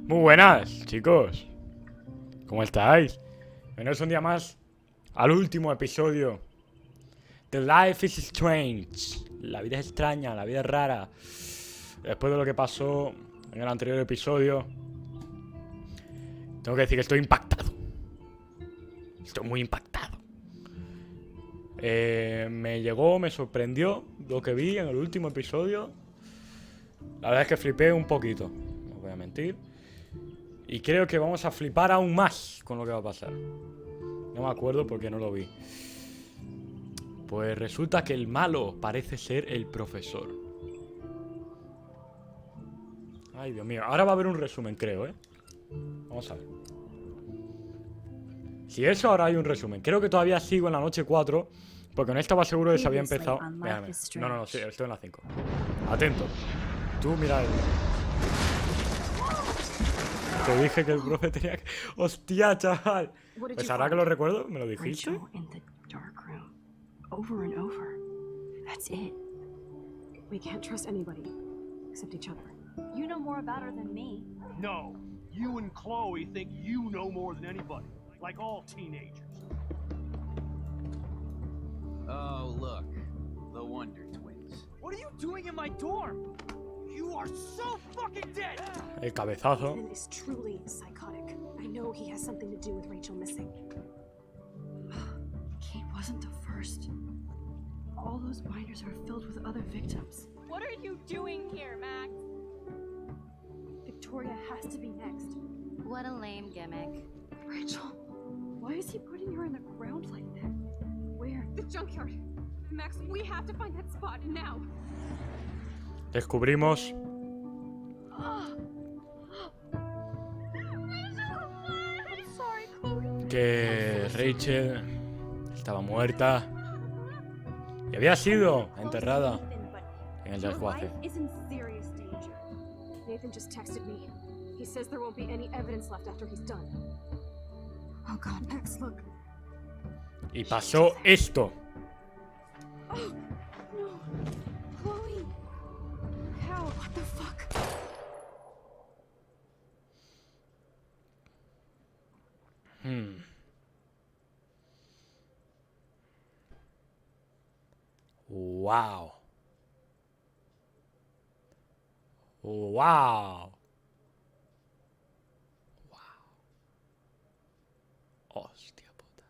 Muy buenas, chicos. ¿Cómo estáis? Bienvenidos un día más al último episodio de Life is Strange. La vida es extraña, la vida es rara. Después de lo que pasó en el anterior episodio, tengo que decir que estoy impactado. Estoy muy impactado. Me sorprendió lo que vi en el último episodio. La verdad es que flipé un poquito, no voy a mentir. Y creo que vamos a flipar aún más con lo que va a pasar. No me acuerdo porque no lo vi. Pues resulta que el malo parece ser el profesor. Ay, Dios mío. Ahora va a haber un resumen, creo, ¿eh? Vamos a ver. Si eso, ahora hay un resumen. Creo que todavía sigo en la noche 4, porque no estaba seguro de si había empezado. Déjame. No, sí, estoy en la 5. Atento. Tú, mira. Te dije que el profe tenía que... ¡Hostia, chaval! Pues ahora que lo recuerdo, ¿me lo dijiste? Over and over. That's it. We can't trust anybody except each other. You know more about her than me. No, you and Chloe think you know more than anybody, like all teenagers. Oh, look, the Wonder Twins. What are you doing in my dorm? You are so fucking dead! El cabezazo. Ethan is truly psychotic. I know he has something to do with Rachel missing. Kate wasn't the first. All those binders are filled with other victims. What are you doing here, Max? Victoria has to be next. What a lame gimmick. Rachel, why is he putting her in the ground like that? Where? The junkyard. Max, we have to find that spot now. Descubrimos que Rachel estaba muerta y había sido enterrada en el desguace. Nathan just texted me. He says there won't be any evidence left after he's done. Oh God, Max, look. Y pasó esto. Oh, no. Chloe. How? What the fuck? Wow. Wow. Wow. Hostia puta.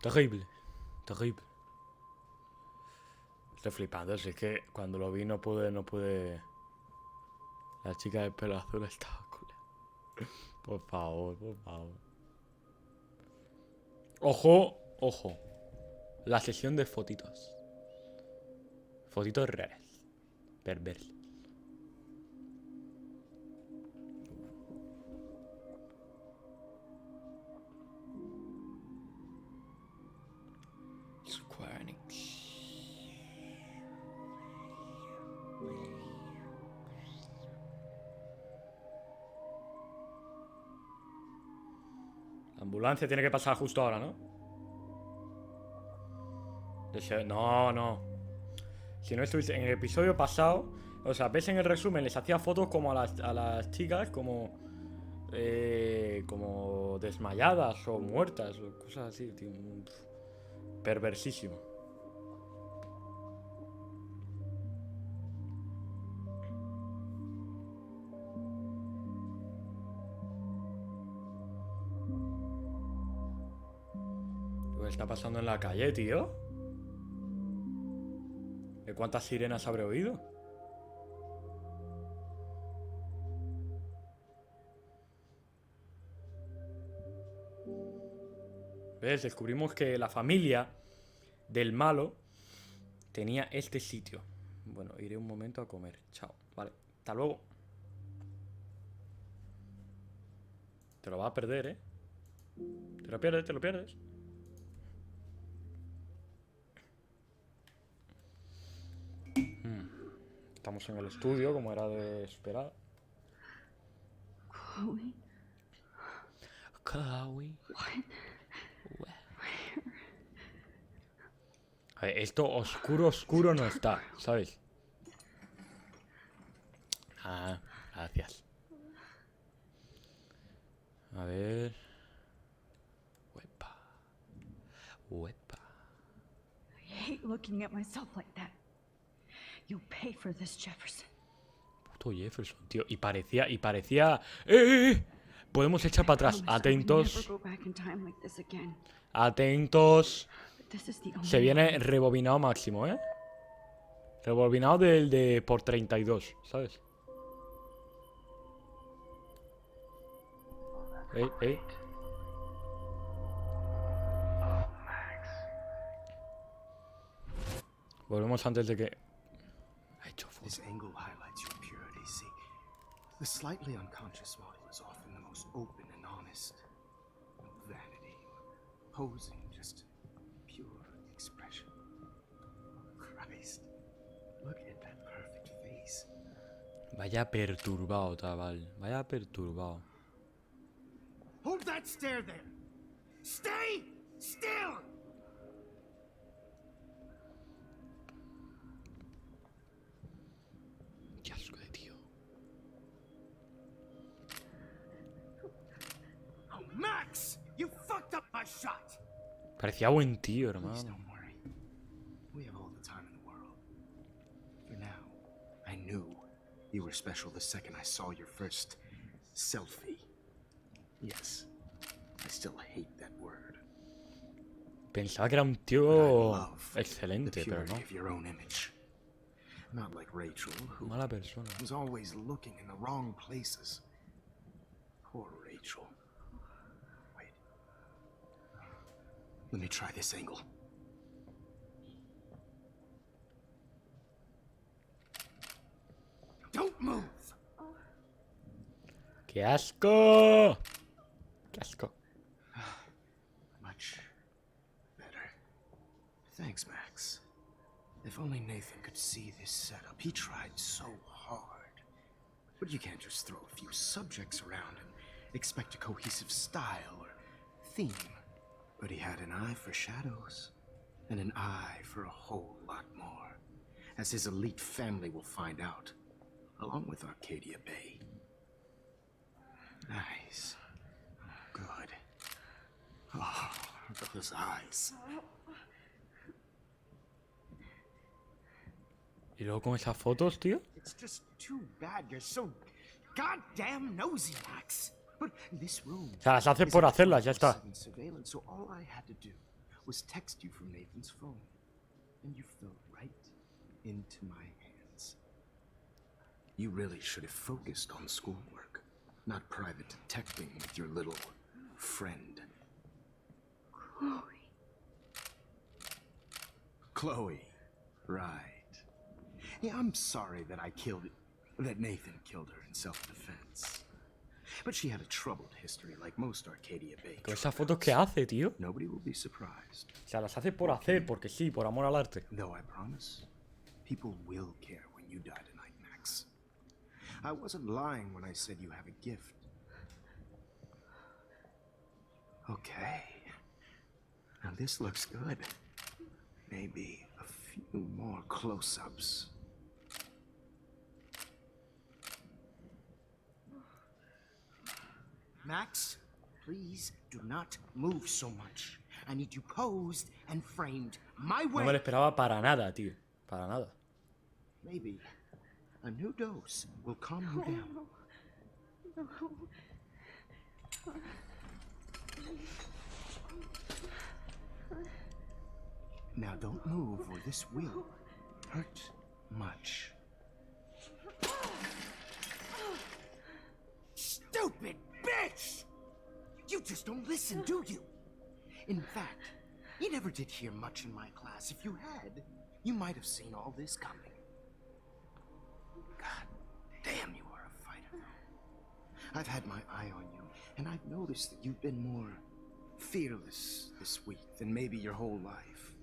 Terrible. Terrible. Estoy flipando, si es que cuando lo vi no pude. La chica del pelo azul estaba culera. Por favor, por favor. Ojo, ojo. La sesión de fotitos. Fotitos raras. Perversas. Square Enix. La ambulancia tiene que pasar justo ahora, ¿no? No. Si no estuviste en el episodio pasado, o sea, ves en el resumen, les hacía fotos como a las chicas, como desmayadas o muertas o cosas así, tío. Perversísimo. ¿Qué está pasando en la calle, tío? ¿De cuántas sirenas habré oído? ¿Ves? Descubrimos que la familia del malo tenía este sitio. Bueno, iré un momento a comer. Chao. Vale, hasta luego. Te lo vas a perder, ¿eh? Te lo pierdes, te lo pierdes. Estamos en el estudio, como era de esperar. Chloe. Chloe. A ver, esto oscuro no está, ¿sabes? Ah, gracias. A ver. Uepa. Uepa. I hate looking at myself like that. You'll pay for this, Jefferson. Puto Jefferson, tío. Y parecía. Podemos echar para atrás. Promise I would Atentos. never go back in time like this again. Atentos. But this is the only Se viene way. rebobinado máximo, ¿eh? Rebobinado del de por 32, ¿sabes? Ey. Volvemos antes de que... Ha hecho foto. This angle highlights your purity. See, the slightly unconscious model is often the most open and honest. No vanity, posing, just pure expression. Christ, look at that perfect face. Vaya perturbado, chaval. Vaya perturbado. Hold that stare there. Stay still. Qué asco de tío. Oh, Max, you fucked up my shot. Parecía buen tío, Please hermano. don't worry. We have all the time in the world. For now, I knew you were special the second I saw your first selfie. Yes, I still hate that word. Pensaba que era un But I tío love excelente, the pero purity no. of your own image. Not like Rachel, who Mala persona. was always looking in the wrong places. Poor Rachel. Wait. Let me try this angle. Don't move! ¡Qué asco! ¡Qué asco! Much better. Thanks, Max. If only Nathan could see this setup. He tried so hard. But you can't just throw a few subjects around and expect a cohesive style or theme. But he had an eye for shadows, and an eye for a whole lot more, as his elite family will find out, along with Arcadia Bay. Nice. Good. Oh, those eyes. Y luego con esas fotos, tío. It's just too bad you're so goddamn nosy, Max. But this room. O sea, las hace por hacerlas, ya está. Surveillance, so all I had to do was text you from Nathan's phone, and you fell right into my hands. You really should have focused on schoolwork, not private detecting with your little friend. Chloe, right. Yeah, I'm sorry that that Nathan killed her in self-defense. But she had a troubled history like most Arcadia Bay. Con esas fotos que hace, tío. Nobody will be surprised. O sea, las hace por hacer, porque sí, por amor al arte. Though I promise, people will care when you die tonight, Max. I wasn't lying when I said you have a gift. Okay. Now this looks good. Maybe a few more close-ups. Max, please do not move so much. I need you posed and framed my No way. me lo esperaba para nada, tío. Para nada. Maybe a new dose will calm you down. Now don't move or this will hurt much. Stupid bitch! You just don't listen, do you? In fact, you never did hear much in my class. If you had, you might have seen all this coming. God damn, you are a fighter. I've had my eye on you, and I've noticed that you've been more fearless this week than maybe your whole life.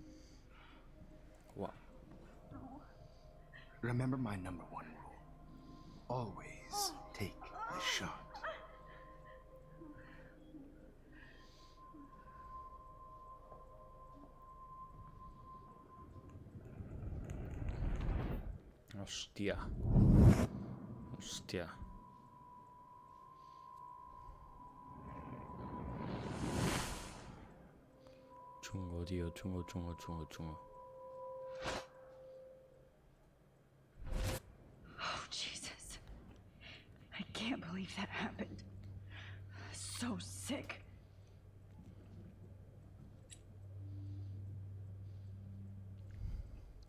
Wow. Remember my number one rule. Always take the shot. Hostia. Hostia. Chungo, tío. Chungo. Oh, Jesus. I can't believe that happened. So sick.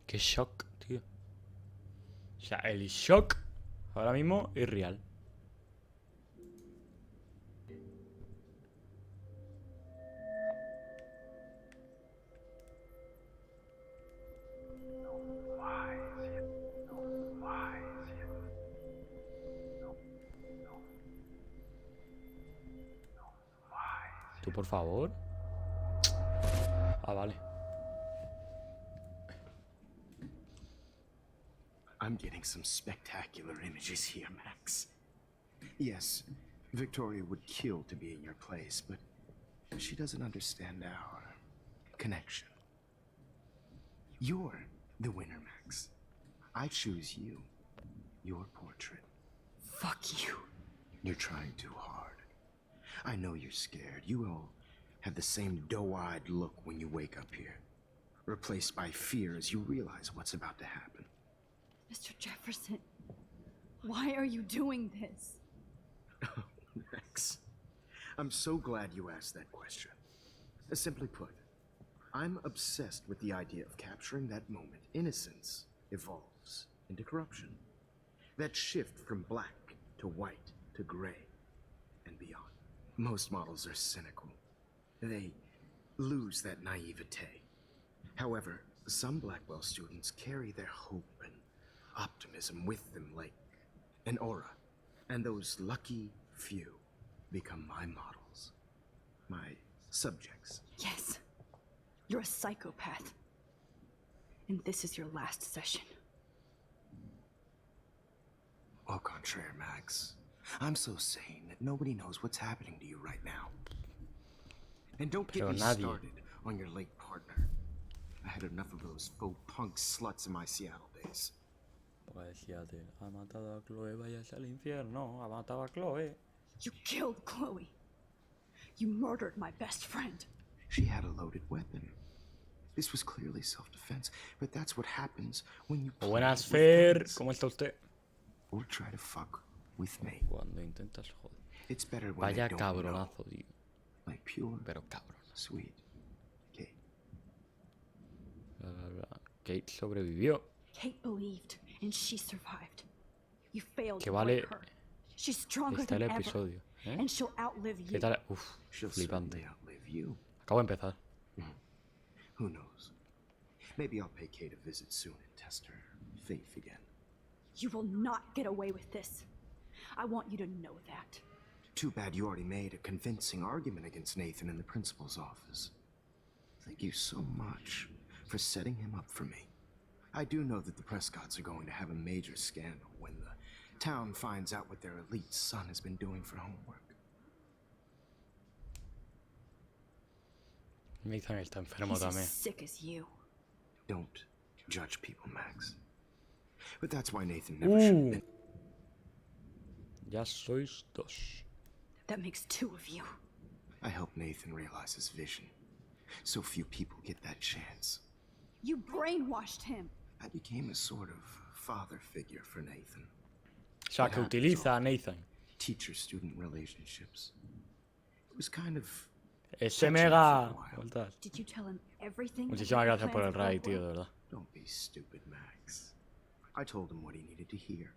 Qué shock, tío. O sea, el shock ahora mismo es real. Tú, por favor. Ah, vale. I'm getting some spectacular images here, Max. Yes, Victoria would kill to be in your place, but she doesn't understand our connection. You're the winner, Max. I choose you. Your portrait. Fuck you. You're trying too hard. I know you're scared. You all have the same doe-eyed look when you wake up here, replaced by fear as you realize what's about to happen. Mr. Jefferson, why are you doing this? Max, I'm so glad you asked that question. Simply put, I'm obsessed with the idea of capturing that moment innocence evolves into corruption. That shift from black to white to gray and beyond. Most models are cynical. They lose that naivete. However, some Blackwell students carry their hope and optimism with them like an aura. And those lucky few become my models. My subjects. Yes. You're a psychopath. And this is your last session. Au contraire, Max. I'm so sane that nobody knows what's happening to you right now. And don't get Pero me nadie. started on your late partner. I had enough of those faux punk sluts in my Seattle days. Pues decíate, ha matado a Chloe, vayas al infierno. Ha matado a Chloe. You killed Chloe. You murdered my best friend. She had a loaded weapon. This was clearly self-defense, but that's what happens when you play Buenas, with Fer. guns. ¿Cómo está usted? Or try to fuck with me. Cuando intentas joder. It's better when Vaya they don't know. cabronazo, tío. Like pure, Pero cabrón. sweet Kate. Bla, bla, bla. Kate sobrevivió. Kate believed, and she survived. You failed Que to vale. break her. She's stronger Está el than ever, episodio. ¿Eh? and she'll outlive ¿Qué you. tal? Uf, She'll flipante. certainly outlive you. Acabo de empezar. Who knows? Maybe I'll pay Kate a visit soon and test her faith again. You will not get away with this. I want you to know that. Too bad you already made a convincing argument against Nathan in the principal's office. Thank you so much for setting him up for me. I do know that the Prescotts are going to have a major scandal when the town finds out what their elite son has been doing for homework. Nathan está enfermo He's as también. sick as you. Don't judge people, Max. But that's why Nathan never should have been. Ya sois dos. That makes two of you. I hope Nathan realizes vision. So few people get that chance. You brainwashed him. I became a sort of father figure for Nathan. O sea, que utiliza a Nathan. Teacher-student relationships. It was kind of Ese mega. Vueltas. Did you tell him everything? Muchísimas about gracias the por el plans of raid, tío, de Blackwell? verdad. Don't be stupid, Max. I told him what he needed to hear.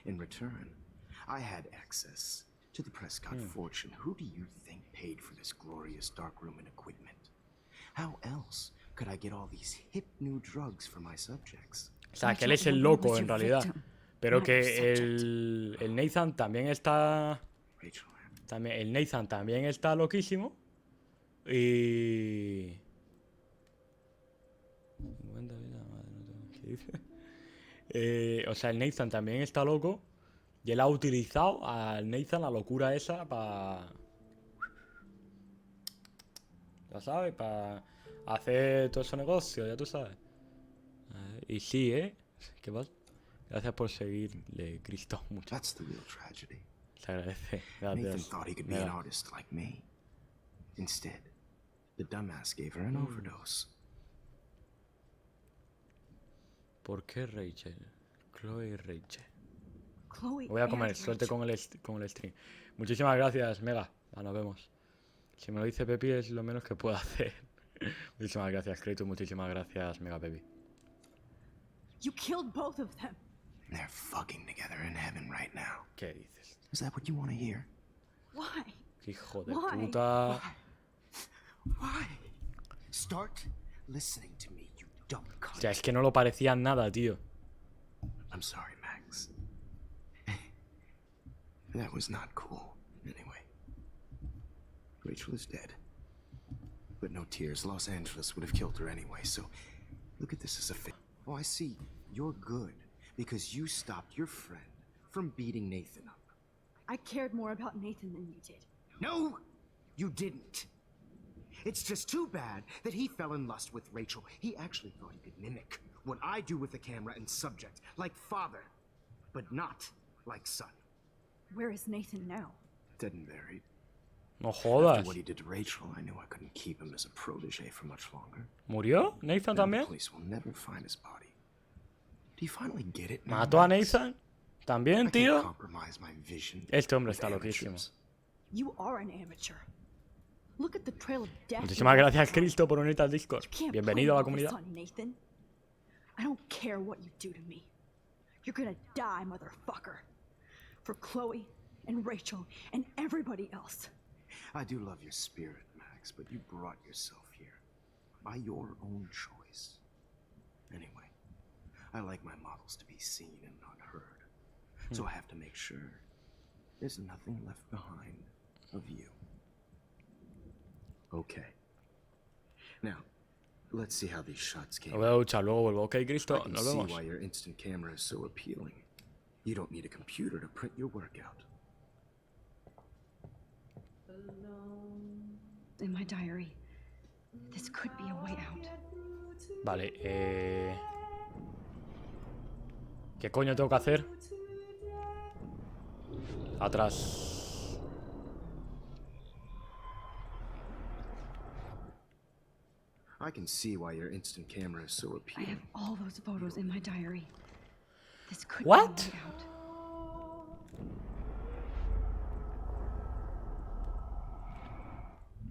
In return, I had access to the Prescott fortune. Who do you think paid for this glorious darkroom and equipment? How else could I get all these hip new drugs for my subjects? O sea, que él es el loco en realidad. Pero que el Nathan también está. Rachel, También, el Nathan también está loquísimo. Y. ¿Qué dice? O sea, el Nathan también está loco. Y él ha utilizado al Nathan la locura esa para. Ya sabes, para hacer todo ese negocio, ya tú sabes. Y sí, ¿eh? ¿Qué pasa? Gracias por seguirle, Cristo. Mucho. That's the real tragedy. Se agradece. Nathan Gracias. thought he could be an Mega. artist like me. Instead, the dumbass gave her an overdose. ¿Por qué Rachel? Chloe y Rachel. Chloe. Voy a comer, and suerte Rachel. con el stream. Muchísimas gracias, Mega. Nos vemos. Si me lo dice Pepi es lo menos que puedo hacer. Muchísimas gracias, Kratos. Muchísimas gracias, Mega Pepi. You killed both of them. They're fucking together in heaven right now. ¿Qué dices? Is that what you want to hear? Why? Hijo de Why? puta. Why? Start listening to me, you dumb O cunt. sea, es que no lo parecían nada, tío. I'm sorry, Max. That was not cool. Anyway, Rachel is dead. But no tears. Los Angeles would have killed her anyway, so look at this as a Oh, I see. You're good because you stopped your friend from beating Nathan up. I cared more about Nathan than you did. No, you didn't. It's just too bad that he fell in lust with Rachel. He actually thought he could mimic what I do with the camera and subject, like father, but not like son. Where is Nathan now? Dead and buried. No After jodas. what he did to Rachel, I knew I couldn't keep him as a protege for much longer. ¿Murió Nathan Then the también? police will never find his body. Do you finally get it now, ¿Mató a Max? Nathan? ¿También, I can't tío? compromise my vision Este hombre with está loquísimo. amateurs. You are an amateur. Look at the trail of death. Muchísimas you gracias, left behind. Cristo, por unirte al Discord. You can't Bienvenido a la blame this comunidad. on Nathan. I don't care what you do to me. You're gonna die, motherfucker. For Chloe and Rachel and everybody else. I do love your spirit, Max, but you brought yourself here by your own choice. Anyway, I like my models to be seen and not heard, so I have to make sure there's nothing left behind of you. Okay. Now, let's see how these shots came Lo voy a duchar, luego vuelvo. Ok, I Cristo, can nos see vemos. why your instant camera is so appealing. You don't need a computer to print your work out. In my diary, this could be a way out. Vale, ¿qué coño tengo que hacer? Atrás. I can see why your instant camera is so I appealing. have all those photos in my diary. This could What? be a way out.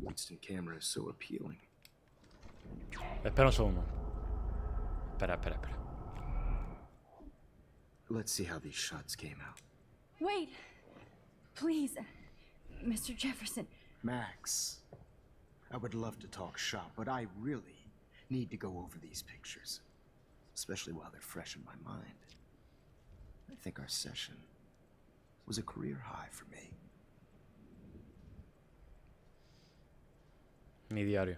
Instant camera is so appealing. Espera un segundo. Espera. Let's see how these shots came out. Wait! Please, Mr. Jefferson. Max, I would love to talk shop, but I really need to go over these pictures, especially while they're fresh in my mind. I think our session was a career high for me. Mi diario.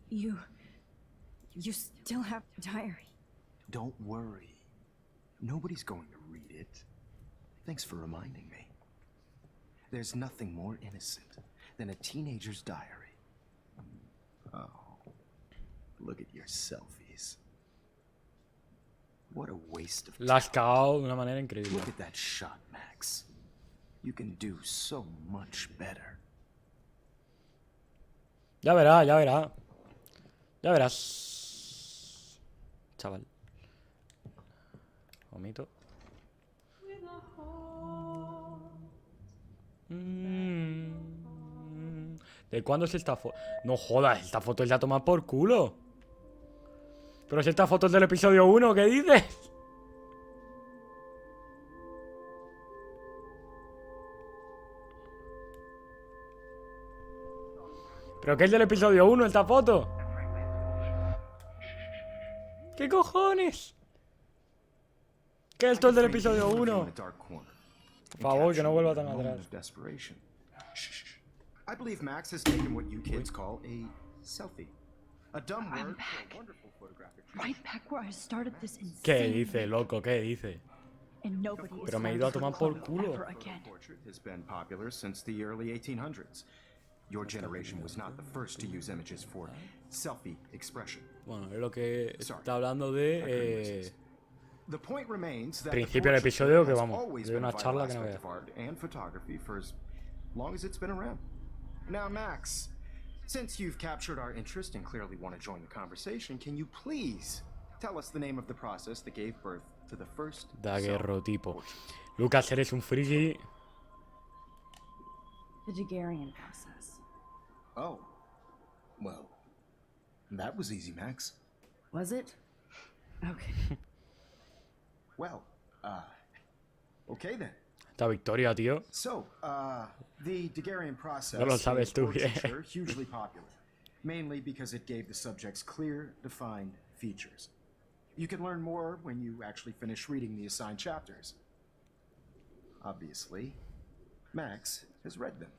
You still have a diary. Don't worry. Nobody's going to read it. Thanks for reminding me. There's nothing more innocent than a teenager's diary. Oh, look at your selfies. What a waste of La has talent. cagado de una manera increíble. Look at that shot, Max. You can do so much better. Ya verás. Ya verás. Chaval. Vomito. ¿De cuándo es esta foto? No jodas, esta foto es la toma por culo. Pero si esta foto es del episodio 1, ¿qué dices? ¿Pero qué es del episodio 1 esta foto? ¿Qué cojones? ¿Qué es esto es del episodio 1? Por favor, que no vuelva tan atrás. I believe Max has taken what you kids call a selfie. A dumb I'm word for back. a wonderful photographic Right back where I started this insane. ¿Qué dice, loco? ¿Qué dice? And nobody is Pero me he going ido a for tomar por Chloe culo. ever again. portrait has been popular since the early 1800s. Your generation was not the first to use images for selfie expression. Bueno, es lo que Sorry. está hablando de The point remains that Principio del the episodio portraiture que has vamos, always de been una a vital charla que no aspect veas. of art and photography for as long as it's been around. Now, Max, since you've captured our interest and clearly want to join the conversation, can you please tell us the name of the process that gave birth to the first Daguerrotipo. Lucas, eres un friki. The Daguerrean process. Oh. Well, that was easy, Max. Was it? Okay. Well, okay then. Esta victoria, tío. So, the Daguerrean process No lo sabes is tú bien. portraiture hugely popular, mainly because it gave the subjects clear, defined features. You can learn more when you actually finish reading the assigned chapters. Obviously, Max has read them.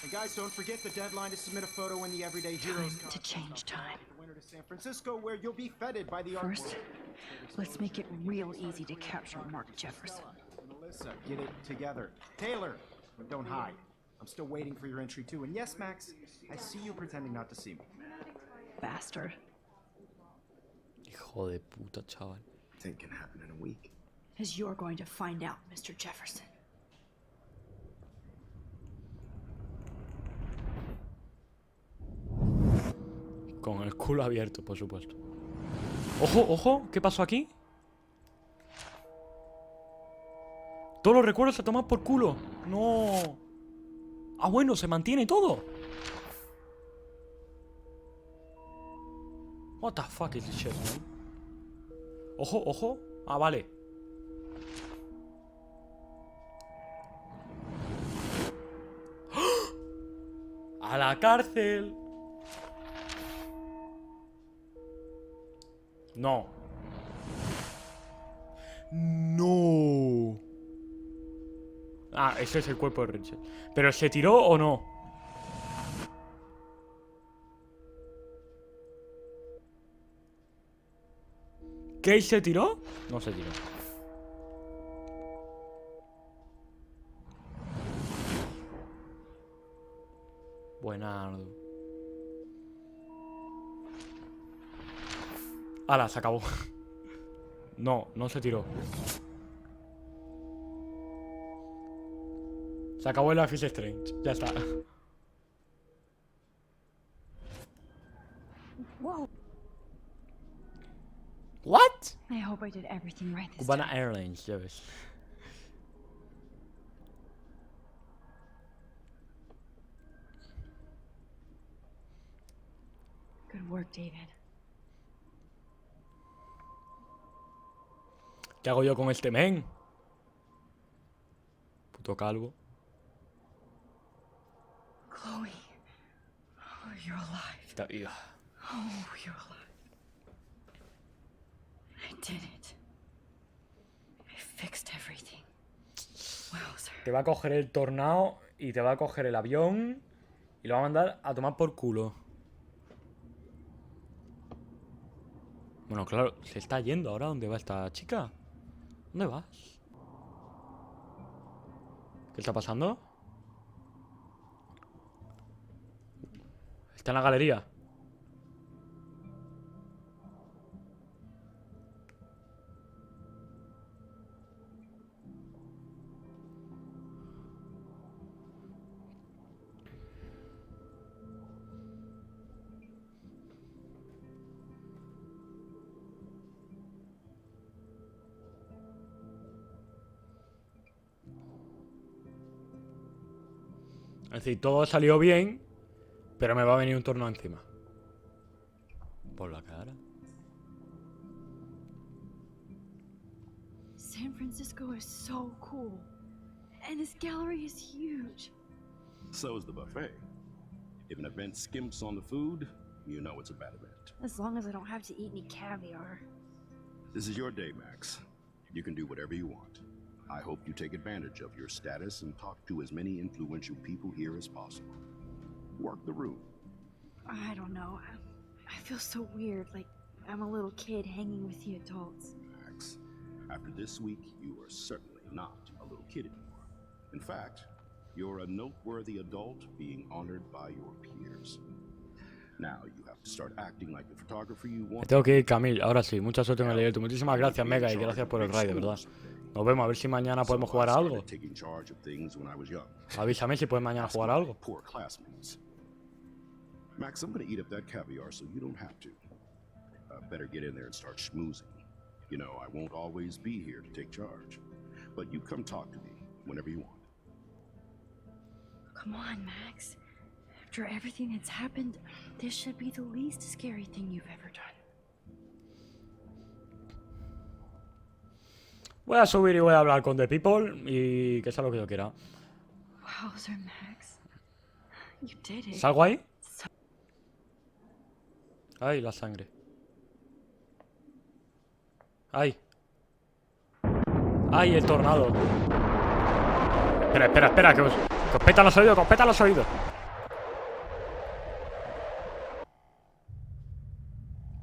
And guys, don't forget the deadline to submit a photo in the Everyday Heroes To change time. the winter to San Francisco, where you'll be feted by the art First, world. let's make it real easy to capture Mark Jefferson. Melissa, get it together. Taylor, don't hide. I'm still waiting for your entry too. And yes, Max, I see you pretending not to see me. Bastard. Hijo de puta, chaval. Think can happen in a week. As you're going to find out, Mr. Jefferson. Con el culo abierto, por supuesto. ¡Ojo, ojo! ¿Qué pasó aquí? Todos los recuerdos se toman por culo. No. Ah, bueno, se mantiene todo. What the fuck is this shit, man? Ojo, ojo. Ah, vale. ¡A la cárcel! No. No. Ah, ese es el cuerpo de Richard. ¿Pero se tiró o no? ¿Kate se tiró? No se tiró. Buenardo. ¡Hala! Se acabó. No, no se tiró. Se acabó el Life is Strange. Ya está. Whoa. ¿What? I hope I did everything right this Cubana time. Airlines, ya ves. Good work, David. ¿Qué hago yo con este men? Puto calvo. Chloe. Oh, you're alive. Está viva. Oh, you're alive. I did it. I fixed everything. Wowzer. Te va a coger el tornado y te va a coger el avión y lo va a mandar a tomar por culo. Bueno, claro, se está yendo ahora. ¿Dónde va esta chica? ¿Dónde vas? ¿Qué está pasando? Está en la galería. Es decir, todo salió bien, pero me va a venir un tornado encima. Por la cara. San Francisco is so cool. And this gallery is huge. So is the buffet. If an event skimps on the food, you know it's a bad event. As long as I don't have to eat any caviar. This is your day, Max. You can do whatever you want. I hope you take advantage of your status and talk to as many influential people here as possible. Work the room. I don't know. I feel so weird, like I'm a little kid hanging with the adults. Max, after this week, you are certainly not a little kid anymore. In fact, you're a noteworthy adult being honored by your peers. Now you have to start acting like the photographer you Me want. tengo que ir, Camil. Ahora sí, mucha suerte en el directo. Muchísimas gracias, Mega, y gracias por el raid, de verdad. Nos vemos, a ver si mañana podemos jugar a algo. Taking charge of things when I was young. Avísame si puedes mañana jugar a algo. Poor classmates. Max, I'm gonna eat up that caviar so you don't have to. Better get in there and start schmoozing. You know, I won't always be here to take charge, but you come talk to me whenever you want. Come on, Max. After everything that's happened, this should be the least scary thing you've ever done. Voy a subir y voy a hablar con The People y que sea lo que yo quiera. Wowzer, Max. You did it. ¿Salgo ahí? Ay, la sangre. Ay. Ay, el tornado. Espera, que os petan los oídos, que os petan los oídos.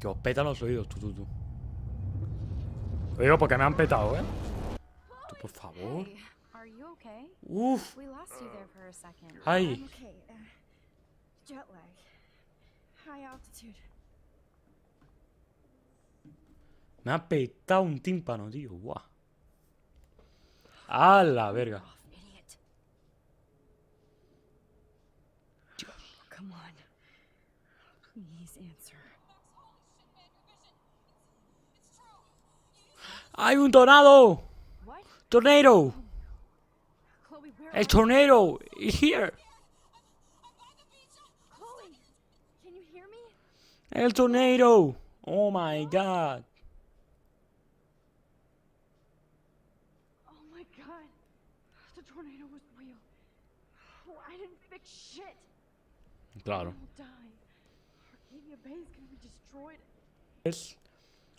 Que os petan los oídos, tú. Lo digo porque me han petado, ¿eh? Tú, por favor. Hey, are you okay? Uf. We lost you there for a second. Ay. Okay, jet lag. High altitude. Me ha petado un tímpano, tío. Guau. A la verga. Idiot. Come on. Please answer. ¡Hay un tornado! What? ¡Tornado! Chloe, where ¡El tornado! ¡It's here! Chloe, can you hear me? ¡El tornado! ¡Oh my god! Oh my god. The tornado was real. Oh, I didn't fix shit. Claro. We'll die. Arcadia Bay is gonna be destroyed.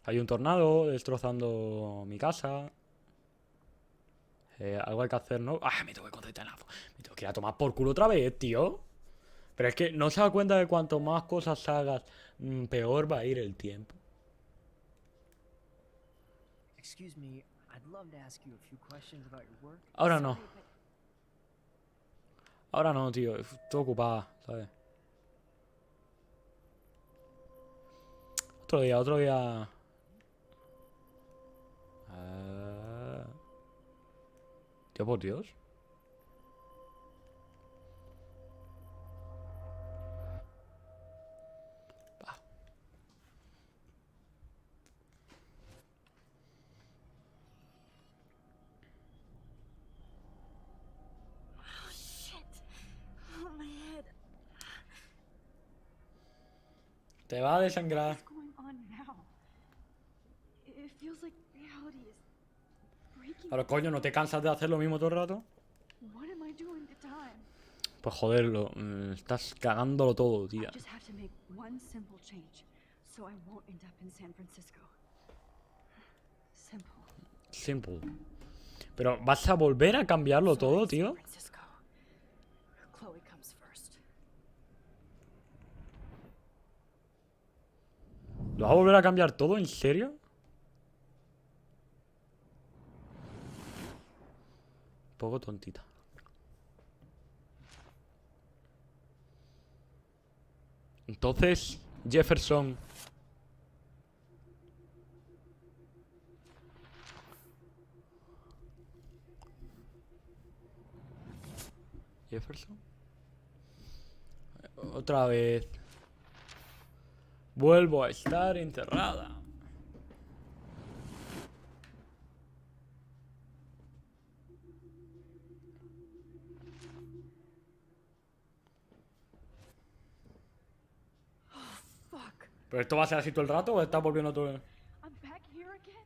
Hay un tornado destrozando mi casa. Algo hay que hacer, ¿no? ¡Ah! Me tengo que concentrar en la... Me tengo que ir a tomar por culo otra vez, tío. Pero es que no se da cuenta de cuanto más cosas hagas, peor va a ir el tiempo. Excuse me, I'd love to ask you a few questions about your work. Ahora no. Ahora no, tío. Estoy ocupada, ¿sabes? Otro día... Tío, por Dios. Oh shit. Oh, my head. Te va a desangrar. What's going on now? It feels like reality is breaking. Pero coño, ¿no te cansas de hacer lo mismo todo el rato? What am I doing to time? Pues joderlo, estás cagándolo todo, tía. I just have to make one simple change, so I won't end up in San Francisco. Simple. Simple. Pero ¿vas a volver a cambiarlo todo, San tío? Francisco. Chloe comes first. ¿Lo vas a volver a cambiar todo? ¿En serio? Un poco tontita. Entonces, Jefferson... Jefferson. Otra vez. Vuelvo a estar enterrada. Fuck. ¿Pero esto va a ser así todo el rato o estás volviendo todo el... I'm back here again?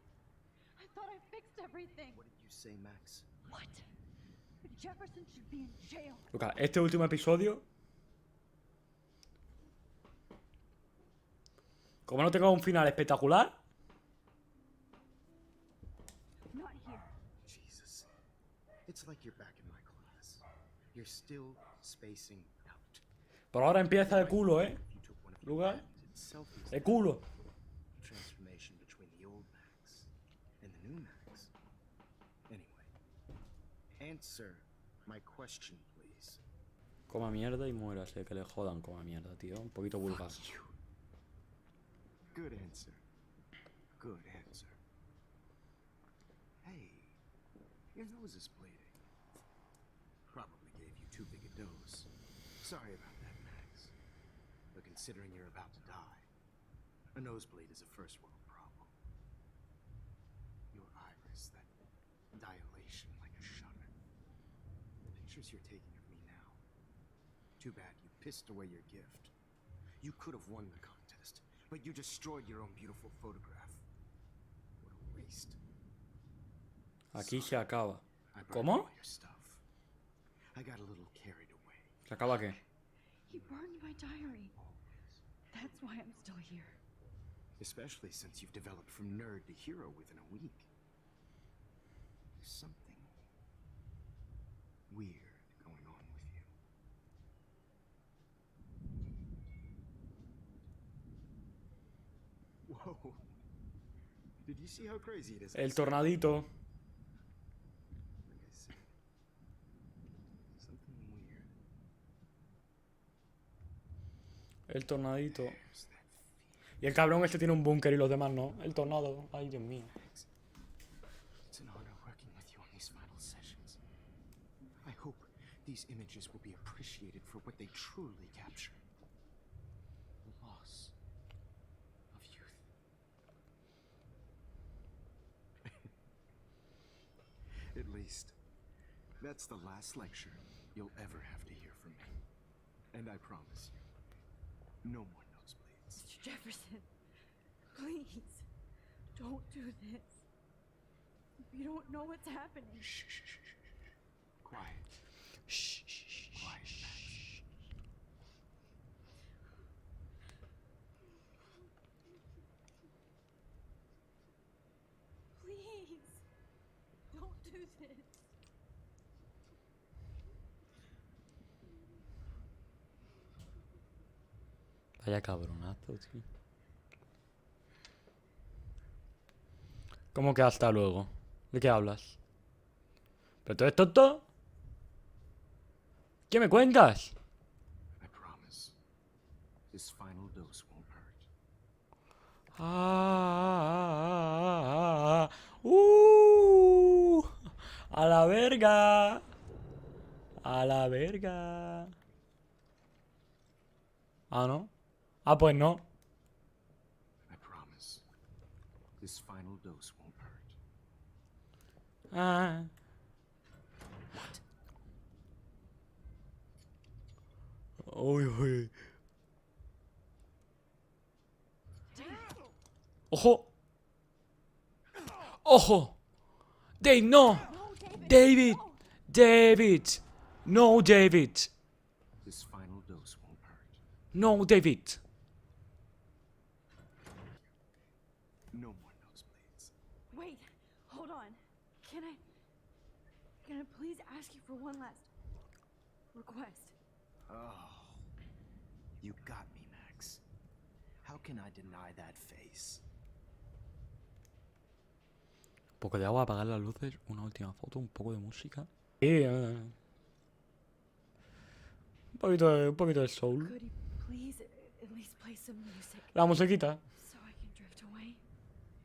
I thought I fixed everything. What did you say, Max? What? Jefferson should be in jail. Luca, este último episodio... Como no tenga un final espectacular... Not here. Jesus. It's like you're back in my class. You're still spacing out. Por ahora empieza de culo, ¿eh? You took one of your Lugar. patented selfies. De culo. Transformation between the old Max and the new Max. Anyway, answer my question, please. Coma mierda y muérase, que le jodan coma mierda, tío. Un poquito vulgar. Good answer. Good answer. Hey, your nose is bleeding. Probably gave you too big a dose. Sorry about that, Max. But considering you're about to die, a nosebleed is a first world problem. Your iris, that dilation like a shutter. The pictures you're taking of me now. Too bad you pissed away your gift. You could have won the contest, but you destroyed your own beautiful photograph. What a waste. Aquí se acaba. I burned ¿Cómo? all your stuff. I got a little carried away. ¿Se acaba qué? He burned my diary. That's why I'm still here. Especially since you've developed from nerd to hero within a week. There's something weird going on with you. Whoa. Did you see how crazy it is? El tornadito. Like I said, something weird. El tornadito. There's that Y el cabrón este tiene un búnker y los demás no. El tornado. Ay, Dios mío. It's an honor working with you on these final sessions. I hope these images will be appreciated for what they truly capture. The loss of youth. At least, that's the last lecture you'll ever have to hear from me. And I promise you, no more nosebleeds. Mr. Jefferson, please, don't do this. You don't know what's happening. Shh, shh, shh, shh, shh. Quiet. Shh, shh, shh, Quiet, Max. Please, don't do this. Vaya cabronazo, tío. ¿Cómo que hasta luego? ¿De qué hablas? ¿Pero tú eres tonto? ¿Qué me cuentas? I promise. This final dose won't hurt. A la verga. A la verga. Ah, ¿no? Ah, pues no. I promise. This final dose won't hurt. Ah. Uy, uy. ¡Ojo! ¡Ojo! ¡Dave, no! ¡David! ¡David! ¡No, David! This final dose won't hurt. ¡No, David! No more nosebleeds. Wait, hold on. Can I please ask you for one last request? Oh, you got me, Max. How can I deny that face? Un poco de agua, apagar las luces, una última foto, un poco de música. Sí, un poquito de soul. Could you please at least play some music La musiquita. so I can drift away?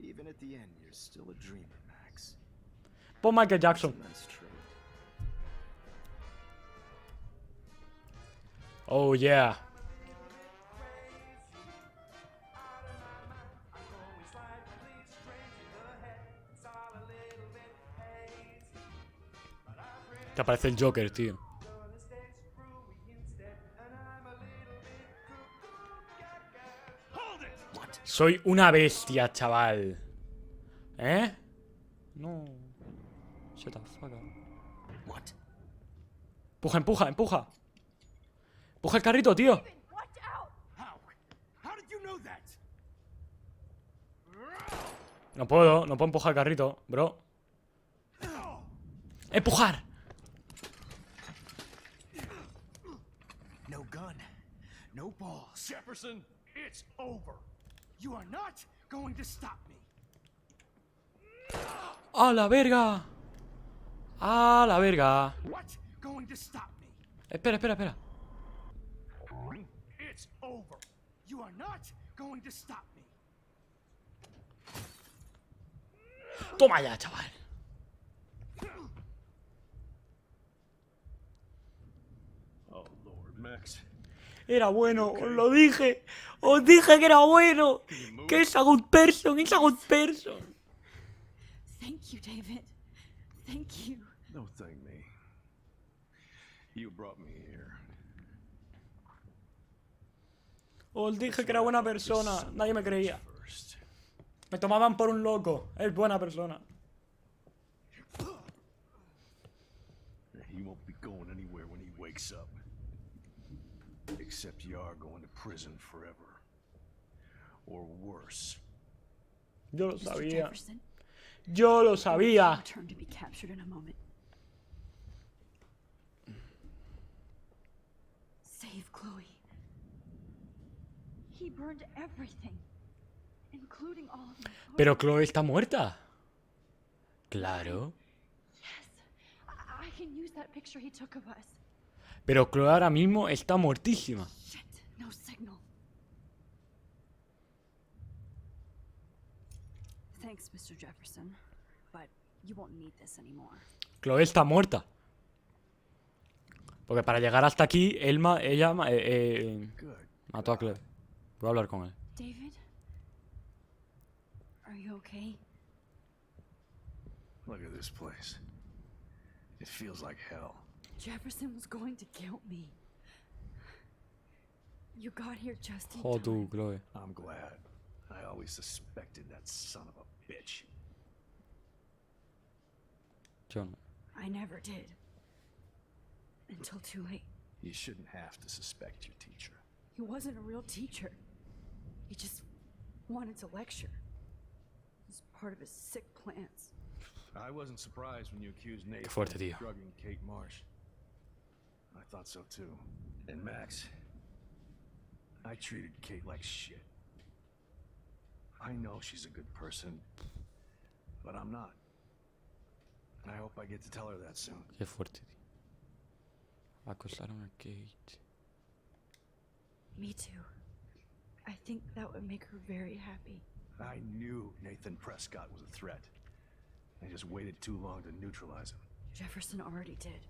Even at the end, you're still a dreamer, Max. Pon Michael Jackson. Nice trait. Oh, yeah. Te aparece el Joker, tío. Soy una bestia, chaval. ¿Eh? No. Shut the fuck up. What? Empuja, empuja, empuja. Empuja el carrito, tío. Watch out! How did you know that? No puedo empujar el carrito, bro. ¡Empujar! No gun, no balls. Jefferson, it's over. You are not going to stop me. ¡A la verga! ¡A la verga! What? Going to stop me? Espera, espera, espera. It's over. You are not going to stop me. Toma ya, chaval. Oh, Lord, Max. Era bueno, os lo dije. Os dije que era bueno. Que es a good person, es a good person. Thank you, David. Thank you. Don't thank me. You brought me here. Os dije que era buena persona. Nadie me creía. First. Me tomaban por un loco. Es buena persona. He won't be going anywhere when he wakes up. Except you are going to prison forever. Or worse. Yo lo Mr. sabía. Jefferson, Yo lo sabía. return to be captured in a moment. Save Chloe. He burned everything, including all of my photos. Pero Chloe está muerta. Claro. Yes, I can use that picture he took of us. Pero Chloe ahora mismo está muertísima. Shit, no signal. Thanks, Mr. Jefferson, but you won't need this anymore. Chloe está muerta. Porque para llegar hasta aquí, ella mató a Chloe. Voy a hablar con él. David, are you okay? Look at this place. It feels like hell. Jefferson was going to kill me. You got here just in Joder, time. Chloe. I'm glad. I always suspected that son of a bitch. Yo no. I never did. Until too late. You shouldn't have to suspect your teacher. He wasn't a real teacher. He just wanted to lecture. It was part of his sick plans. I wasn't surprised when you accused Nate Qué fuerte, of tío. drugging Kate Marsh. I thought so too. And Max, I treated Kate like shit. I know she's a good person, but I'm not. I hope I get to tell her that soon. Qué fuerte, tío. Acosaron a Kate. Me too. I think that would make her very happy. I knew Nathan Prescott was a threat. I just waited too long to neutralize him. Jefferson already did.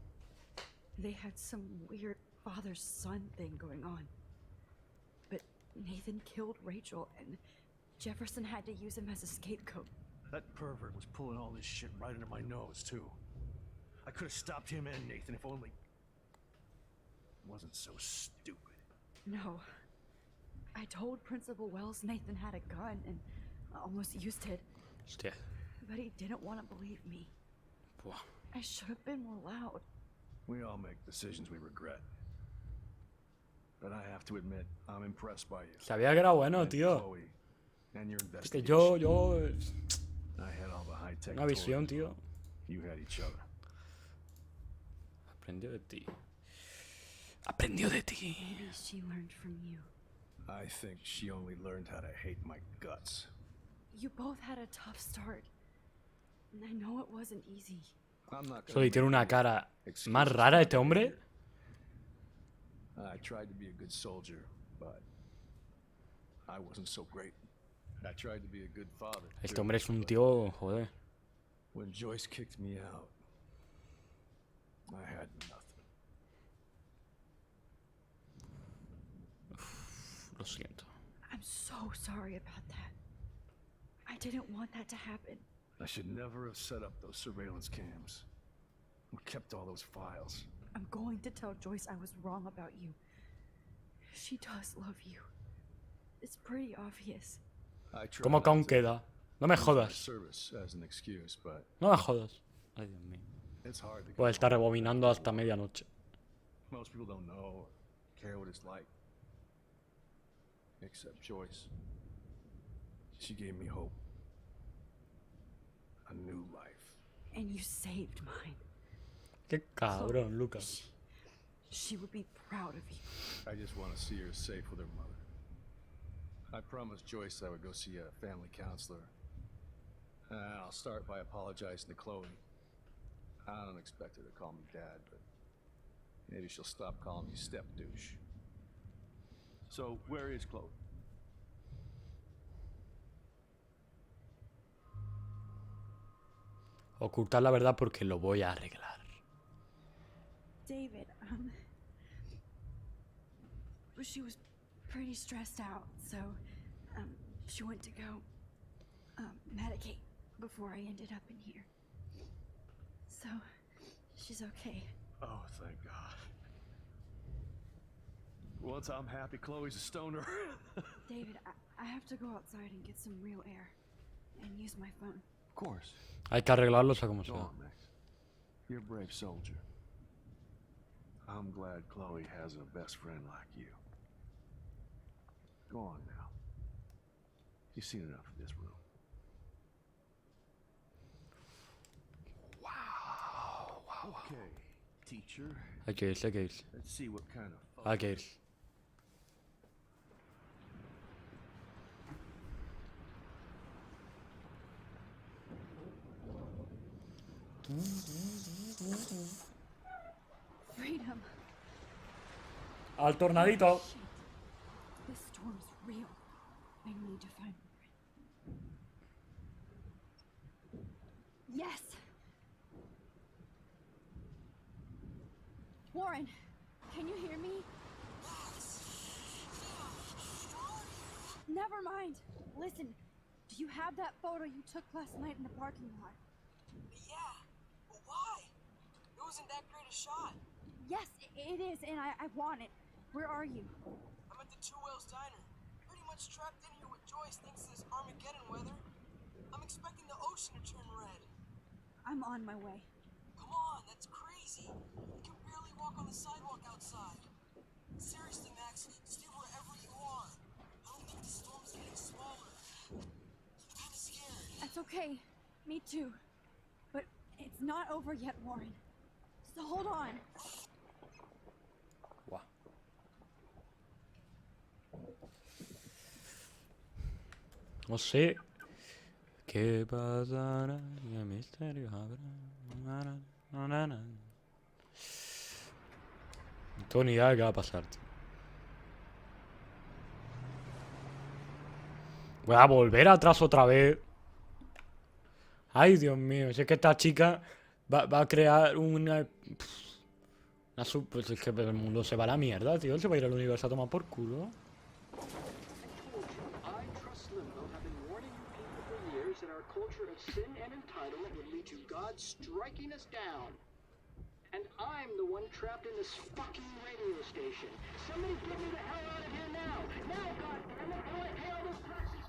They had some weird father-son thing going on. But Nathan killed Rachel, and Jefferson had to use him as a scapegoat. That pervert was pulling all this shit right under my nose, too. I could have stopped him and Nathan if only... wasn't so stupid. No. I told Principal Wells Nathan had a gun and almost used it, Hostia. but he didn't want to believe me. Buah. I should have been more loud. We all make decisions we regret. But I have to admit, I'm impressed by you. Sabía que era bueno, And tío. Chloe, and your Es que investigation. yo... I had all the high-tech Una visión, toys. tío. You had each other. Aprendió de ti. Aprendió de ti. Maybe she learned from you. I think she only learned how to hate my guts. You both had a tough start. And I know it wasn't easy. I'm not gonna Solo tiene make una any cara excuses más for rara este my hombre. behavior. I tried to be a good soldier, but I wasn't so great. I tried to be a good father. Este too, hombre es un but tío... Joder. when Joyce kicked me out, I had nothing. Lo siento. I'm so sorry about that. I didn't want that to happen. I should never have set up those surveillance cams. Or kept all those files. I'm going to tell Joyce I was wrong about you. She does love you. It's pretty obvious. I tried ¿Cómo que not aún to queda? No me use my jodas. service as an excuse, but No me jodas. Ay, Dios mío. it's hard to Puede estar rebobinando hasta medianoche. Most people don't know or care what it's like. Except Joyce. She gave me hope. A new life. And you saved mine. Qué cabrón, Lucas. She would be proud of you. I just want to see her safe with her mother. I promised Joyce I would go see a family counselor. I'll start by apologizing to Chloe. I don't expect her to call me dad, but maybe she'll stop calling me step douche. So, where is Chloe? Ocultar la verdad porque lo voy a arreglar. David, she was pretty stressed out, so, she went to go, medicate before I ended up in here. So, she's okay. Oh, thank God. Once I'm happy, Chloe's a stoner. David, I have to go outside and get some real air and use my phone. Of course. Hay que arreglarlo, sea como Go sea. on, Max. You're a brave soldier. I'm glad Chloe has a best friend like you. Go on now. You've seen enough of this room. Wow. Okay, teacher. Hay que irse, hay que irse. Let's see what kind of Hay que irse. Freedom. Al tornadito. Shit. This storm's real. I need to find Warren. Yes! Warren, can you hear me? Never mind. Listen, do you have that photo you took last night in the parking lot? Yeah, but why? It wasn't that great a shot. Yes, it is, and I want it. Where are you? I'm at the Two Whales Diner. Pretty much trapped in here with Joyce thanks to this Armageddon weather. I'm expecting the ocean to turn red. I'm on my way. Come on, that's crazy. You can barely walk on the sidewalk outside. Seriously, Max, stay wherever you are. I don't think the storm's getting smaller. I'm kinda scared. That's okay. Me too. But it's not over yet, Warren. So hold on. Guau. No sé qué pasará, qué misterios habrá. No tengo ni idea de qué va a pasar, tío. Voy a volver atrás otra vez. Ay, Dios mío, si es que esta chica va a crear una pues es que el mundo se va a la mierda, tío. Se va a ir al universo a tomar por culo. I trust Limbo have been warning you people for years that our culture of sin and entitlement would lead to God striking us down. And I'm the one trapped in this fucking radio station. Somebody get me the hell out of here now! Now, goddammit, I want to pay all those taxes!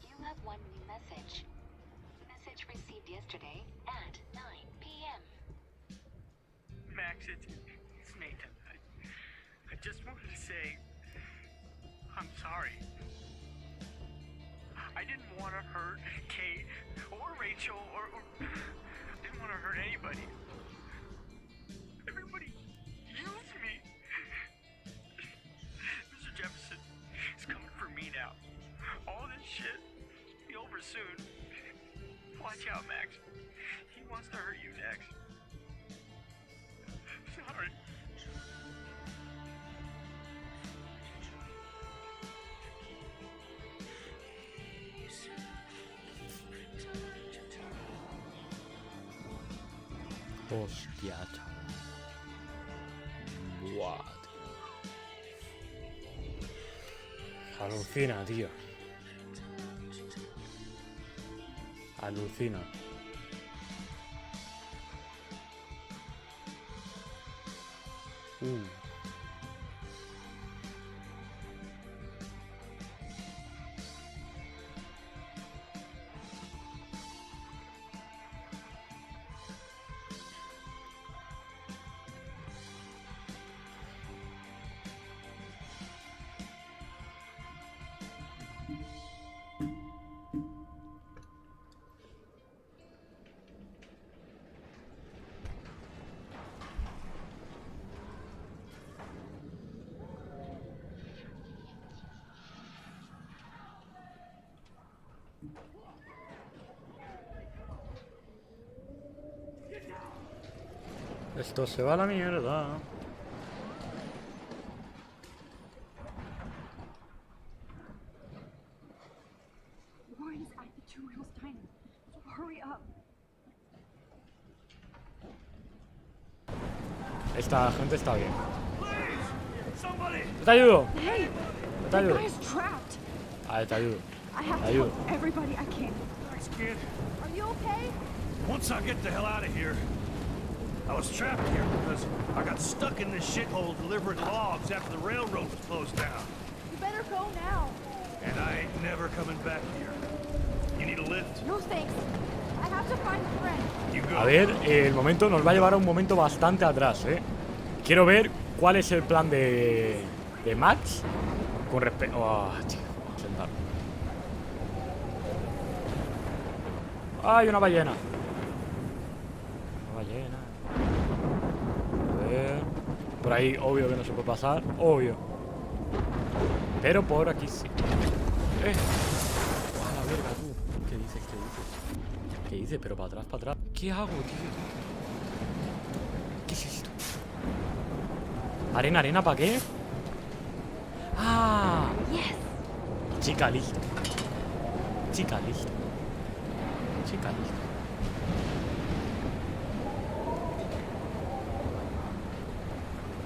You have one new message. Message received yesterday at 9 p.m. Max, it's Nathan. I just wanted to say, I'm sorry. I didn't want to hurt Kate or Rachel or I didn't want to hurt anybody. Everybody used me. Mr. Jefferson is coming for me now. All this shit will be over soon. Watch out, Max. He wants to hurt you next. Sorry. Hostia, chaval. Buah, tío. Alucina, tío. Alucina. Esto se va a la mierda. Warren's at the Two Wheels Diner. So hurry up. Esta gente está bien. Te ayudo. Hey, Te that ayudo. guy's trapped. A ver, te ayudo. I have Te to ayudo. help everybody I can. Thanks, kid. Are you okay? Once I get the hell out of here, I was trapped here because I got stuck in this shithole delivering logs after the railroad was closed down. You better go now. And I ain't never coming back here. You need a lift? No thanks. I have to find a friend. You go. A ver, el momento nos va a llevar a un momento bastante atrás, ¿eh? Quiero ver cuál es el plan de Max con respecto... Oh, tío, vamos a sentar. ¡Ay, una ballena! Una ballena. A ver... Por ahí, obvio que no se puede pasar. Obvio. Pero por aquí sí. ¡A la verga, tú! ¿Qué dices? ¿Qué dices? ¿Qué dices? Pero para atrás, para atrás. ¿Qué hago, tío? ¿Qué es esto? ¿Arena, arena? ¿Para qué? ¡Ah! Yes. Chica lista. Chica lista. Chica lista.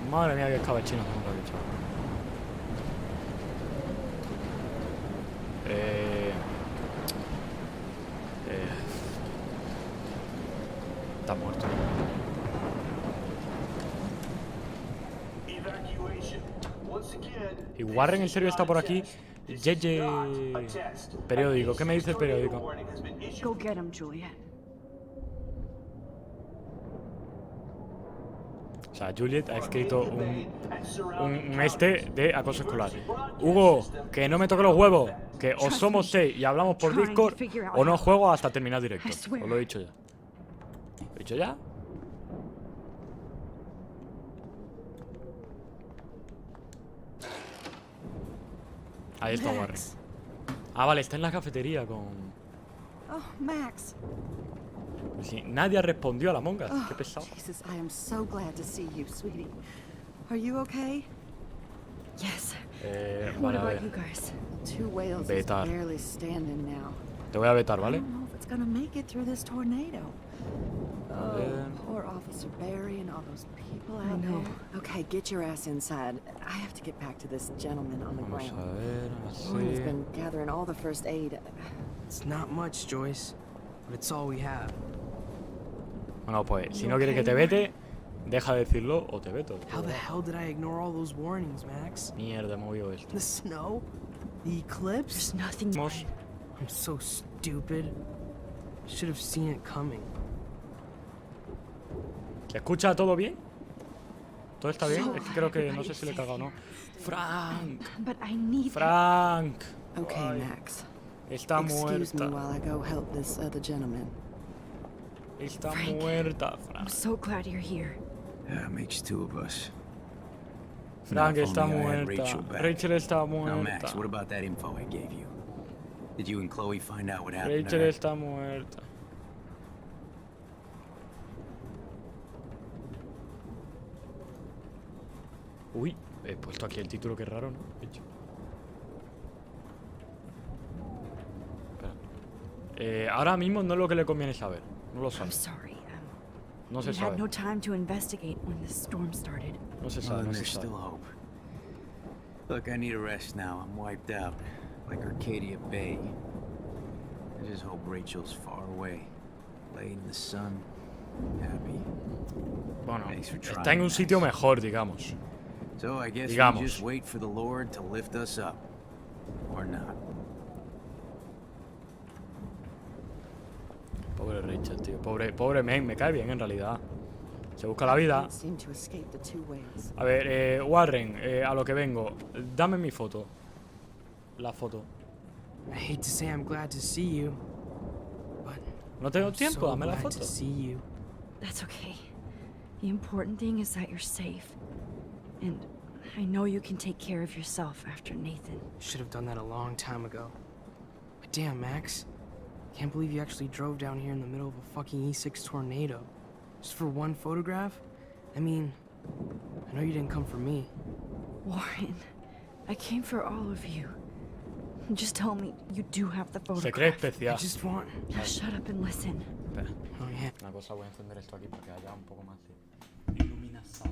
Madre mía, que escabechina tengo que echar. Está muerto. Y Warren en serio está por aquí. Yeye. Periódico. ¿Qué me dice el periódico? Go get him, Juliet. O sea, Juliet ha escrito un este de acoso escolar. Hugo, que no me toque los huevos. Que o somos 6 y hablamos por Discord, o no juego hasta terminar directo. Os lo he dicho ya. ¿Lo he dicho ya? Ahí está Warren. Ah, vale, está en la cafetería con... Oh, Max. Sí, nadie respondió a la monga. Qué pesado. Jesus, I am so glad to see you, sweetie. Are you okay? Yes. What Vale, a about ver. you guys? Two whales is Vetar. barely standing now. Te voy a vetar, I ¿vale? don't know if it's gonna make it through this tornado. A ver. Poor Officer Barry and all those people out there. Okay, get your ass inside. I have to get back to this gentleman on the Vamos a ground. ver, Warren's así. been gathering all the first aid. It's not much, Joyce, but it's all we have. Bueno, pues, si no quieres que te vete, deja de decirlo o te veto. How the hell did I ignore all those warnings, Max? Mierda, movió esto. The snow? The eclipse? There's nothing. Vamos. I'm so stupid. Should have seen it coming. ¿Se escucha todo bien? ¿Todo está bien? Es que creo que no sé si le he cagado o no. Frank. But I need Frank. Okay, Ay, Max. está Excuse me muerta. while I go help this other gentleman. Está Frank. muerta, I'm Frank. so glad you're here. Yeah, makes two of us. Frank Now, if está only I had muerta. Rachel back. Rachel está Now, Max, muerta. what about that info I gave you? Did you and Chloe find out what happened to Rachel her? está muerta. Uy, he puesto aquí el título, que raro, ¿no? He hecho. Espera. Ahora mismo no es lo que le conviene saber. No lo sabe. I'm sorry. No se We had sabe. no time to investigate when the storm started. No se Well, sabe, then no se there's sabe. still hope. Look, I need a rest now. I'm wiped out, like Arcadia Bay. I just hope Rachel's far away, laying in the sun, happy. Bueno, Thanks for está en trying, un Max. sitio mejor, digamos. So I guess Digamos. we just wait for the Lord to lift us up, or not. Pobre Rachel, tío. Pobre Meg, me cae bien en realidad. Se busca la vida. Can't seem to escape the two whales. A ver, Warren, a lo que vengo. Dame mi foto. La foto. I hate to say I'm glad to see you, but No tengo I'm tiempo, so dame la glad foto. to see you. That's okay. The important thing is that you're safe. And I know you can take care of yourself after Nathan. Should have done that a long time ago. But damn, Max. Can't believe you actually drove down here in the middle of a fucking E6 tornado. Just for one photograph? I mean, I know you didn't come for me. Warren, I came for all of you. Just tell me you do have the Se cree photograph. especial. I just want... Now shut up and listen. Espera. Oh, yeah. Una cosa, voy a encender esto aquí para que haya un poco más de iluminación.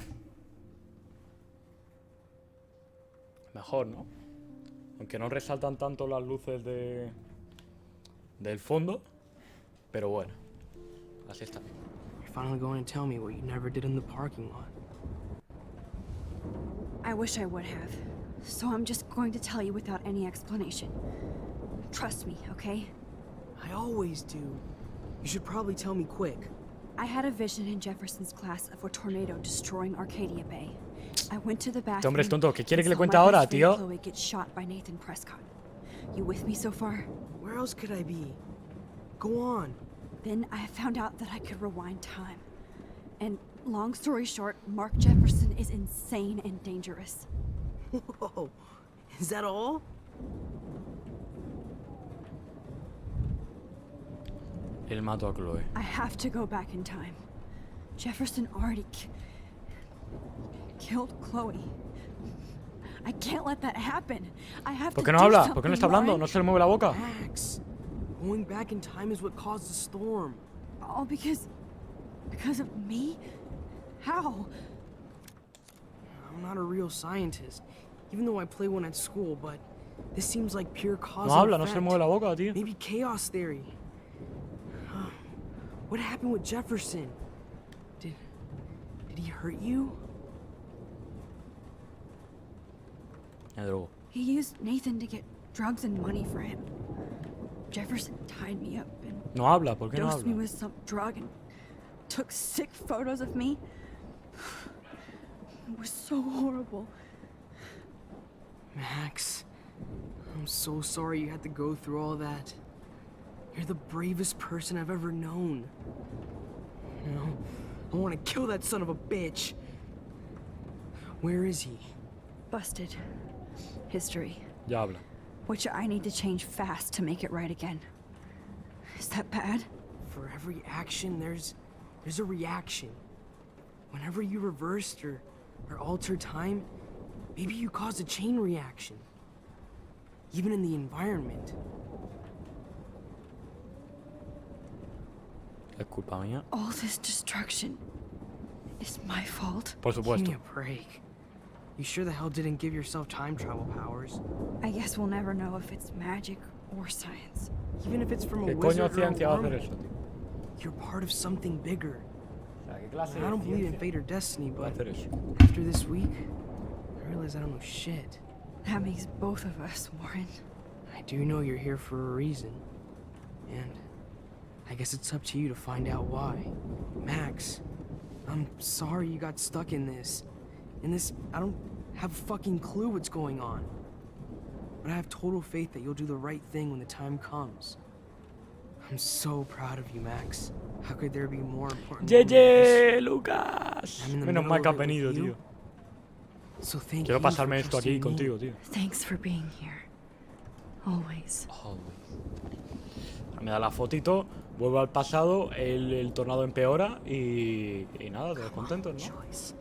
Mejor, ¿no? Aunque no resaltan tanto las luces del fondo. Pero bueno. Así está. You're finally going to tell me what you never did in the parking lot. I wish I would have. So I'm just going to tell you without any explanation. Trust me, okay? I always do. You should probably tell me quick. I had a vision in Jefferson's class of a tornado destroying Arcadia Bay. I went to the Este hombre es bathroom. tonto. ¿Qué quiere que le and cuente saw my ahora, best friend tío? Chloe gets shot by Nathan Prescott. You with me so far? Where else could I be? Go on. Then I found out that I could rewind time. And long story short, Mark Jefferson is insane and dangerous. Whoa. Is that all? Él mató a Chloe. I have to go back in time. Jefferson already killed Chloe. I can't let that happen. I have ¿Por to qué no do habla? something, ¿Por qué no está hablando? Warren. ¿No se le mueve la boca? Max. Going back in time is what caused the storm. All because of me? How? I'm not a real scientist, even though I play one at school, but this seems like pure cause No and habla, no se le effect. mueve la boca, tío. Maybe chaos theory. What happened with Jefferson? Did he hurt you? Me drogo. He used Nathan to get drugs and money for him. Jefferson tied me up and No habla, ¿por qué no dosed me habla? with some drug and took sick photos of me. It was so horrible. Max, I'm so sorry you had to go through all that. You're the bravest person I've ever known. You know, I want to kill that son of a bitch. Where is he? Busted. History. Ya habla. Which I need to change fast to make it right again. Is that bad? For every action, there's a reaction. Whenever you reversed or altered time, maybe you caused a chain reaction. Even in the environment. Es culpa mía. All this destruction is my fault. Por Give supuesto. me a break. You sure the hell didn't give yourself time travel powers? I guess we'll never know if it's magic or science. Even if it's from a ¿Qué coño wizard or a ciencia va a hacer worm, eso, tío? you're part of something bigger. O sea, ¿qué clase I de don't believe in ciencia fate or destiny, va a but hacer eso? after this week, I realize I don't know shit. That makes both of us, Warren. I do know you're here for a reason. And I guess it's up to you to find out why. Max, I'm sorry you got stuck in this. I don't have a fucking clue what's going on. But I have total faith that you'll do the right thing when the time comes. I'm so proud of you, Max. How could there be more important moment than ¡Yeye, this? Lucas! I'm in the Menos middle mal que has of it with venido, you. tío. So thank Quiero you for pasarme esto aquí trusting me. contigo, tío. Thanks for being here. Always. Me da la fotito, vuelvo al pasado, el tornado empeora y nada, todos contentos, ¿no? Choice.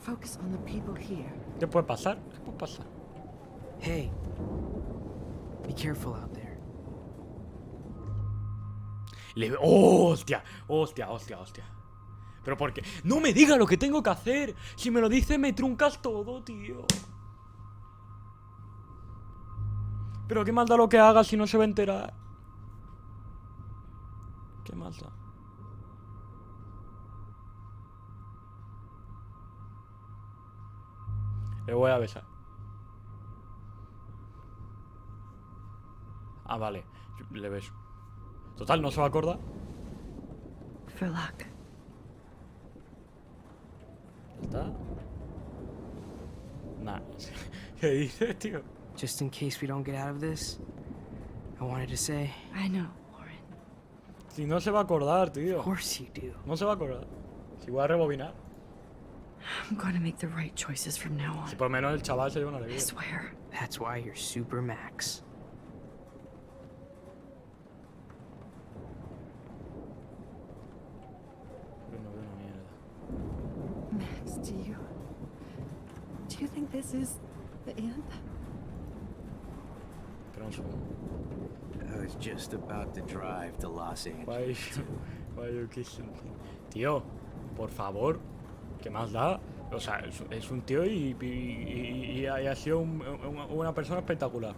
Focus on the people here. ¿Qué puede pasar? ¿Qué puede pasar? Hey, be careful out there. ¡Oh, hostia! ¡Hostia, hostia, hostia! Pero ¿por qué? ¡No me digas lo que tengo que hacer! Si me lo dices me truncas todo, tío. Pero qué más da lo que haga si no se va a enterar. ¿Qué más da? Le voy a besar. Ah, vale. Le beso. Total, no se va a acordar. For luck. ¿Está? Nah. ¿Qué dices, tío? Just in case we don't get out of this, I wanted to say, I know, Warren. Si no se va a acordar, tío. of course you do. No se va a acordar. Si voy a rebobinar. I'm gonna make the right choices from now Si on. por lo menos el chaval se lleva una I alegría. swear. That's why you're Super Max. No veo una mierda. Max. This is the end? Espera un segundo. I was just about to drive to Los Angeles. Why you kissing? Tío, por favor, ¿qué más da? O sea, es un tío y ha sido una persona espectacular.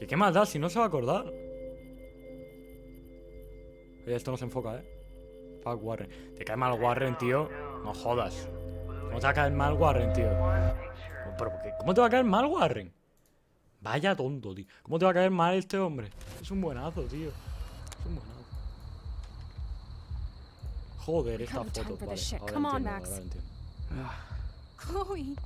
¿Qué más da si no se va a acordar? Oye, esto no se enfoca, Fuck Warren. Te cae mal Warren, tío. No jodas. ¿Cómo te va a caer mal Warren, tío? ¿Pero por qué? ¿Cómo te va a caer mal Warren? Vaya tonto, tío. ¿Cómo te va a caer mal este hombre? Es un buenazo, tío. Es un buenazo. Joder, esta foto. Vale, ahora entiendo. Chloe.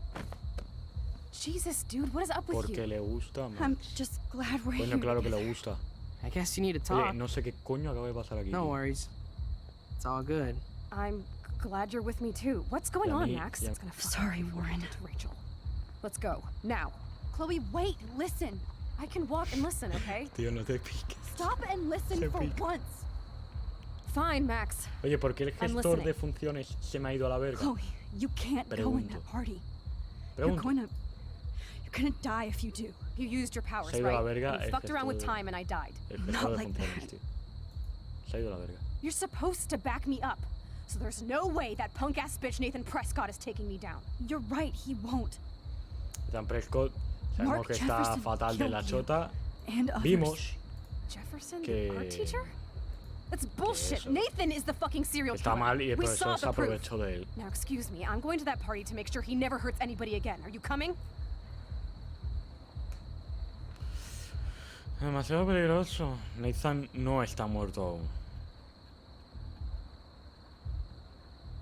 Jesus, dude, what is up with you? Porque le gusta, I'm just glad we're Coño, here. claro que le gusta. I guess you need to Oye, talk. no sé qué coño acaba de pasar aquí. No tío. worries. It's all good. I'm glad you're with me too. What's going Yeah, on, me- Max? yeah. It's gonna fucking Sorry, be Warren. to Rachel. Let's go now. Chloe, wait, listen. I can walk and listen, okay? Tío, no te piques. Stop and listen Se for pica. once. Fine, Max. Oye, ¿por qué el I'm gestor de listening. funciones se me ha ido a la verga? Chloe, you can't go in Pregunto. that party. Pregunto. You're gonna die if you do. You used your powers, Se ha ido a la right? verga And you el fucked around with gestor time and I died. El gestor Not de like funciones, that. tío. Se ha ido a la verga. You're supposed to back me up. So there's no way that punk-ass bitch Nathan Prescott is taking me down. You're right, he won't. Dan Prescott, sabemos Mark que está Jefferson fatal de la killed you. chota. And others. Vimos Jefferson, que- the art teacher? That's bullshit. eso. Nathan is the fucking serial Está killer. mal y el We saw profesor se the proof. aprovechó de él. Now, excuse me, I'm going to that party to make sure he never hurts anybody again. Are you coming? Demasiado peligroso. Nathan no está muerto aún.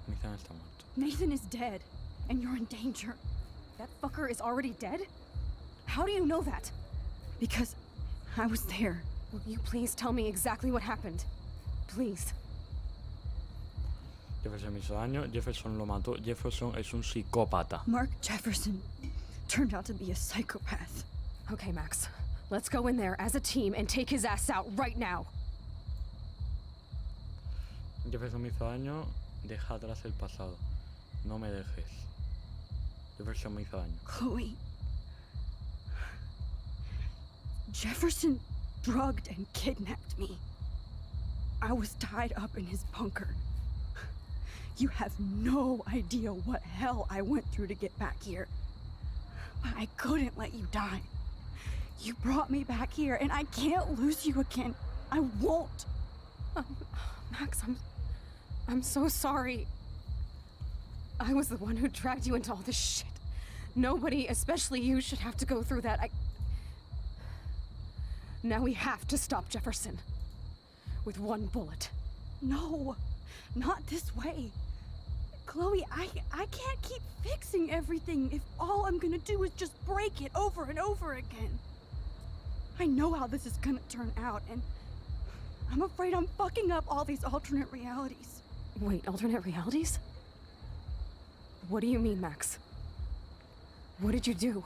Nathan está muerto. Nathan is dead, and you're in danger. That fucker is already dead? How do you know that? Because I was there. Will you please tell me exactly what happened? Please. Jefferson me hizo daño, Jefferson lo mató. Jefferson es un psicópata. Mark Jefferson turned out to be a psychopath. Okay, Max. Let's go in there as a team and take his ass out right now. Jefferson me hizo daño, deja atrás el pasado. No me dejes. Jefferson me hizo daño. Chloe. Jefferson drugged and kidnapped me. I was tied up in his bunker. You have no idea what hell I went through to get back here. But I couldn't let you die. You brought me back here, and I can't lose you again. I won't. Max, I'm so sorry. I was the one who dragged you into all this shit. Nobody, especially you, should have to go through that. Now we have to stop Jefferson. With one bullet. No, not this way. Chloe, I can't keep fixing everything if all I'm gonna do is just break it over and over again. I know how this is gonna turn out, and I'm afraid I'm fucking up all these alternate realities. Wait, alternate realities? What do you mean, Max? What did you do?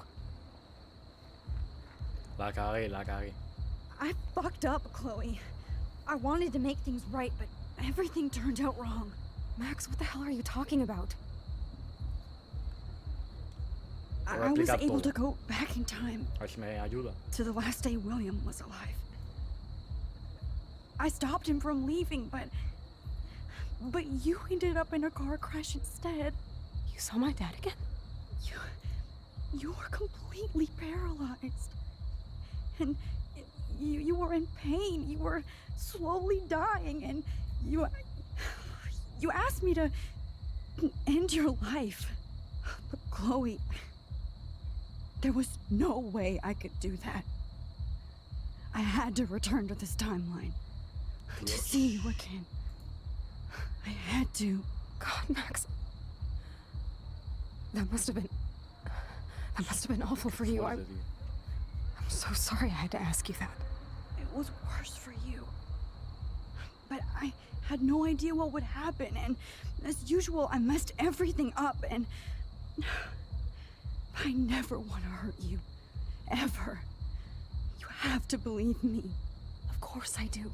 La cagué, la cagué. I fucked up, Chloe. I wanted to make things right, but everything turned out wrong. Max, what the hell are you talking about? I was able to go back in time A ver si me ayuda. to the last day William was alive. I stopped him from leaving, but you ended up in a car crash instead. You saw my dad again? You were completely paralyzed. And you were in pain. You were slowly dying, and you asked me to end your life. But Chloe, there was no way I could do that. I had to return to this timeline to see you again. I had to. God, Max. That must have been awful for you. I'm so sorry I had to ask you that. It was worse for you. But I had no idea what would happen, and as usual, I messed everything up, and I never want to hurt you. Ever. You have to believe me. Of course I do.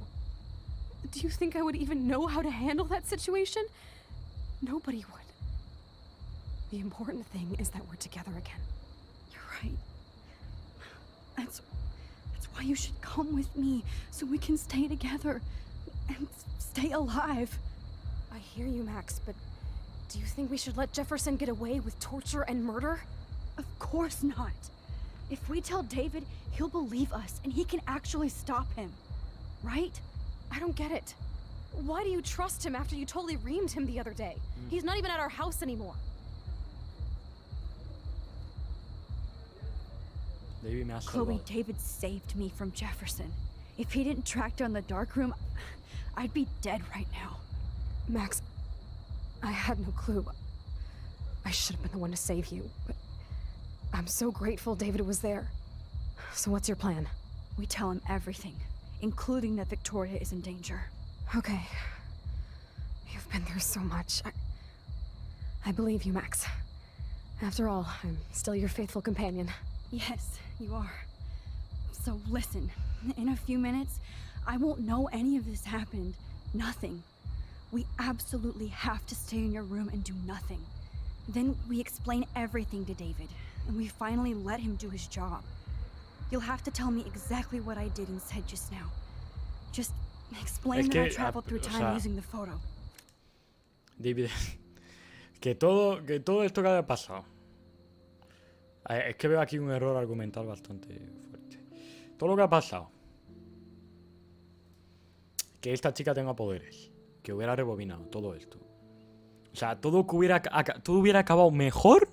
Do you think I would even know how to handle that situation? Nobody would. The important thing is that we're together again. You're right. That's why you should come with me, so we can stay together and stay alive. I hear you, Max, but do you think we should let Jefferson get away with torture and murder? Of course not. If we tell David, he'll believe us and he can actually stop him. Right? I don't get it. Why do you trust him after you totally reamed him the other day? He's not even at our house anymore. Chloe, David saved me from Jefferson. If he didn't track down the dark room, I'd be dead right now. Max, I had no clue. I should have been the one to save you, but I'm so grateful David was there. So what's your plan? We tell him everything, including that Victoria is in danger. Okay. You've been through so much. I believe you, Max. After all, I'm still your faithful companion. Yes, you are. So listen, in a few minutes, I won't know any of this happened. Nothing. We absolutely have to stay in your room and do nothing. Then we explain everything to David, and we finally let him do his job. You'll have to tell me exactly what I did and said just now. Just explain that I traveled through time using the photo. David, que todo esto que haya pasado. Es que veo aquí un error argumental bastante fuerte. Todo lo que ha pasado. Que esta chica tenga poderes. Que hubiera rebobinado todo esto. O sea, todo hubiera acabado mejor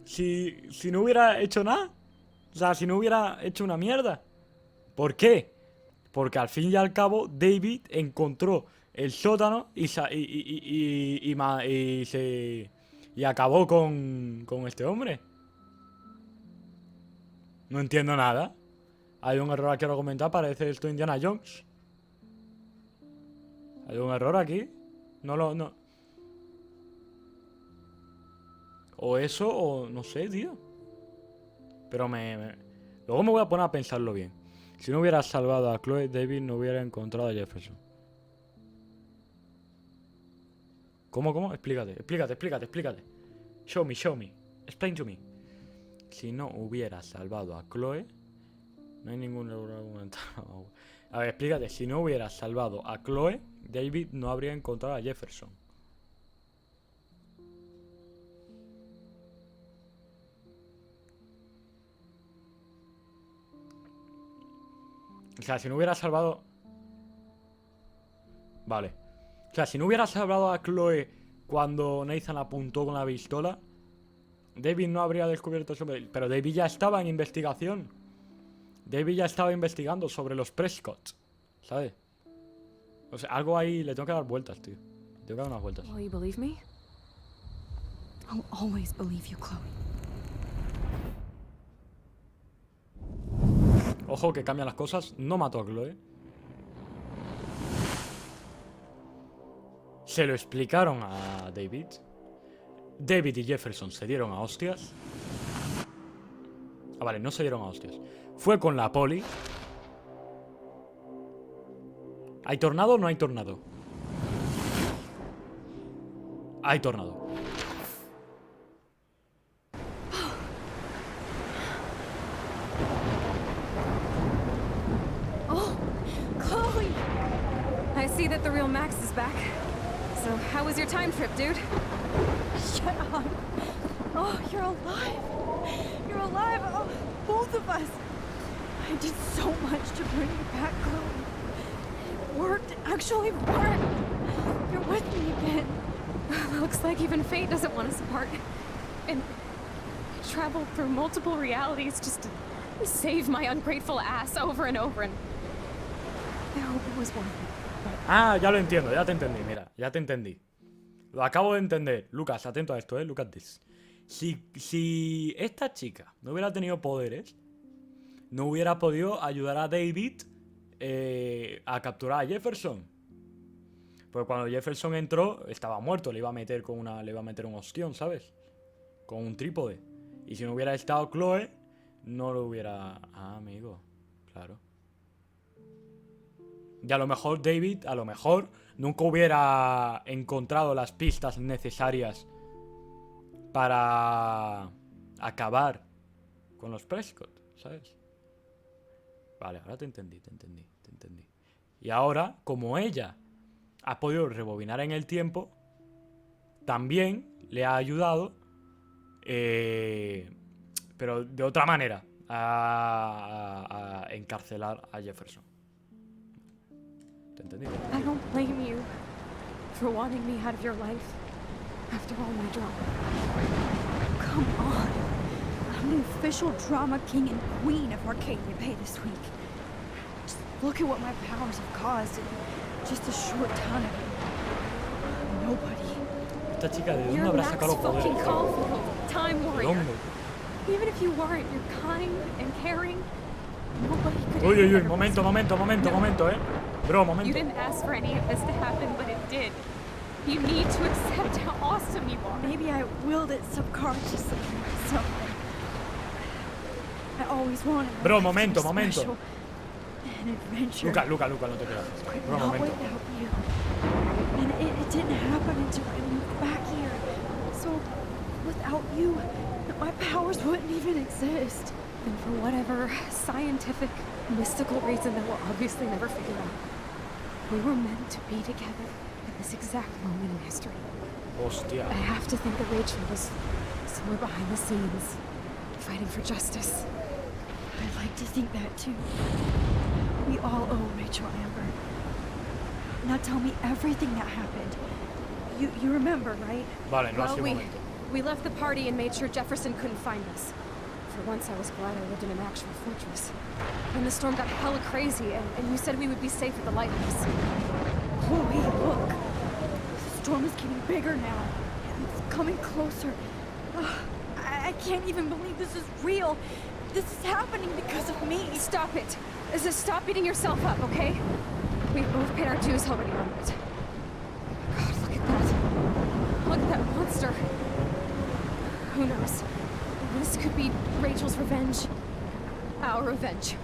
si no hubiera hecho nada. O sea, si no hubiera hecho una mierda. ¿Por qué? Porque al fin y al cabo David encontró el sótano y acabó con este hombre. No entiendo nada. Hay un error aquí al comentar. Parece esto Indiana Jones. Hay un error aquí. No. O eso, o no sé, tío. Pero luego me voy a poner a pensarlo bien. Si no hubiera salvado a Chloe, David no hubiera encontrado a Jefferson. ¿Cómo? Explícate. Show me. Explain to me. Si no hubiera salvado a Chloe, no hay ningún error argumental. A ver, explícate. Si no hubiera salvado a Chloe, David no habría encontrado a Jefferson. O sea, si no hubiera salvado... Vale. O sea, si no hubiera salvado a Chloe cuando Nathan apuntó con la pistola, David no habría descubierto sobre él. Pero David ya estaba en investigación. David ya estaba investigando sobre los Prescott, ¿sabes? O sea, algo ahí le tengo que dar vueltas, tío. Le tengo que dar unas vueltas. Will you believe me? I'll always believe you, Chloe. Ojo que cambian las cosas. No mató a Chloe. Se lo explicaron a David. David y Jefferson se dieron a hostias. Ah, vale, no se dieron a hostias. Fue con la poli. ¿Hay tornado o no hay tornado? Hay tornado. Oh, Chloe! I see that the real Max is back. So, how was your time trip, dude? Shut up. Oh, you're alive. You're alive. Oh, both of us. I did so much to bring you back, Chloe. It worked. It actually worked. You're with me again. Looks like even fate doesn't want us apart. And I traveled through multiple realities just to save my ungrateful ass over and over, and I hope it was worth it. Ah, ya lo entiendo, ya te entendí, mira, ya te entendí. Lo acabo de entender. Lucas, atento a esto, look at this. Si esta chica no hubiera tenido poderes, no hubiera podido ayudar a David a capturar a Jefferson. Porque cuando Jefferson entró, estaba muerto, le iba a meter un ostión, ¿sabes? Con un trípode. Y si no hubiera estado Chloe, no lo hubiera... Ah, amigo, claro. Y a lo mejor David, a lo mejor, nunca hubiera encontrado las pistas necesarias para acabar con los Prescott, ¿sabes? Vale, ahora te entendí. Y ahora, como ella ha podido rebobinar en el tiempo, también le ha ayudado, pero de otra manera, a encarcelar a Jefferson. ¿Te entendí? I don't blame you for wanting me out of your life after all my drama. Come on. I'm the official drama king and queen of Arcadia Bay this week. Just look at what my powers have caused in just a short time. Nobody. Esta chica, ¿de dónde You're habrá Max sacado los fucking poderes? Caulfield, Time ¿De Warrior. dónde? Even if you weren't, you're kind and caring. Nobody could Uy, uy, uy, ever momento, Bro, You momento. didn't ask for any of this to happen, but it did. You need to accept how awesome you are. Maybe I willed it subconsciously. So I always wanted Bro, something momento. special, an adventure. Luca, no te creas. Bro, Not momento. without you. And it didn't happen until I moved back here. So without you, my powers wouldn't even exist. And for whatever scientific, mystical reason that we'll obviously never figure out, we were meant to be together at this exact moment in history. Hostia. I have to think that Rachel was somewhere behind the scenes, fighting for justice. I'd like to think that too. We all owe Rachel Amber. Now tell me everything that happened. You remember, right? Vale, no ha sido we momento. left the party and made sure Jefferson couldn't find us. For once, I was glad I lived in an actual fortress. Then the storm got hella crazy, and you said we would be safe at the lighthouse. Chloe, look. The storm is getting bigger now. It's coming closer. Ugh, I can't even believe this is real. This is happening because of me. Stop it. Stop beating yourself up, okay? We've both paid our dues already on it. God, look at that. Look at that monster. Who knows? This could be Rachel's revenge. Our revenge.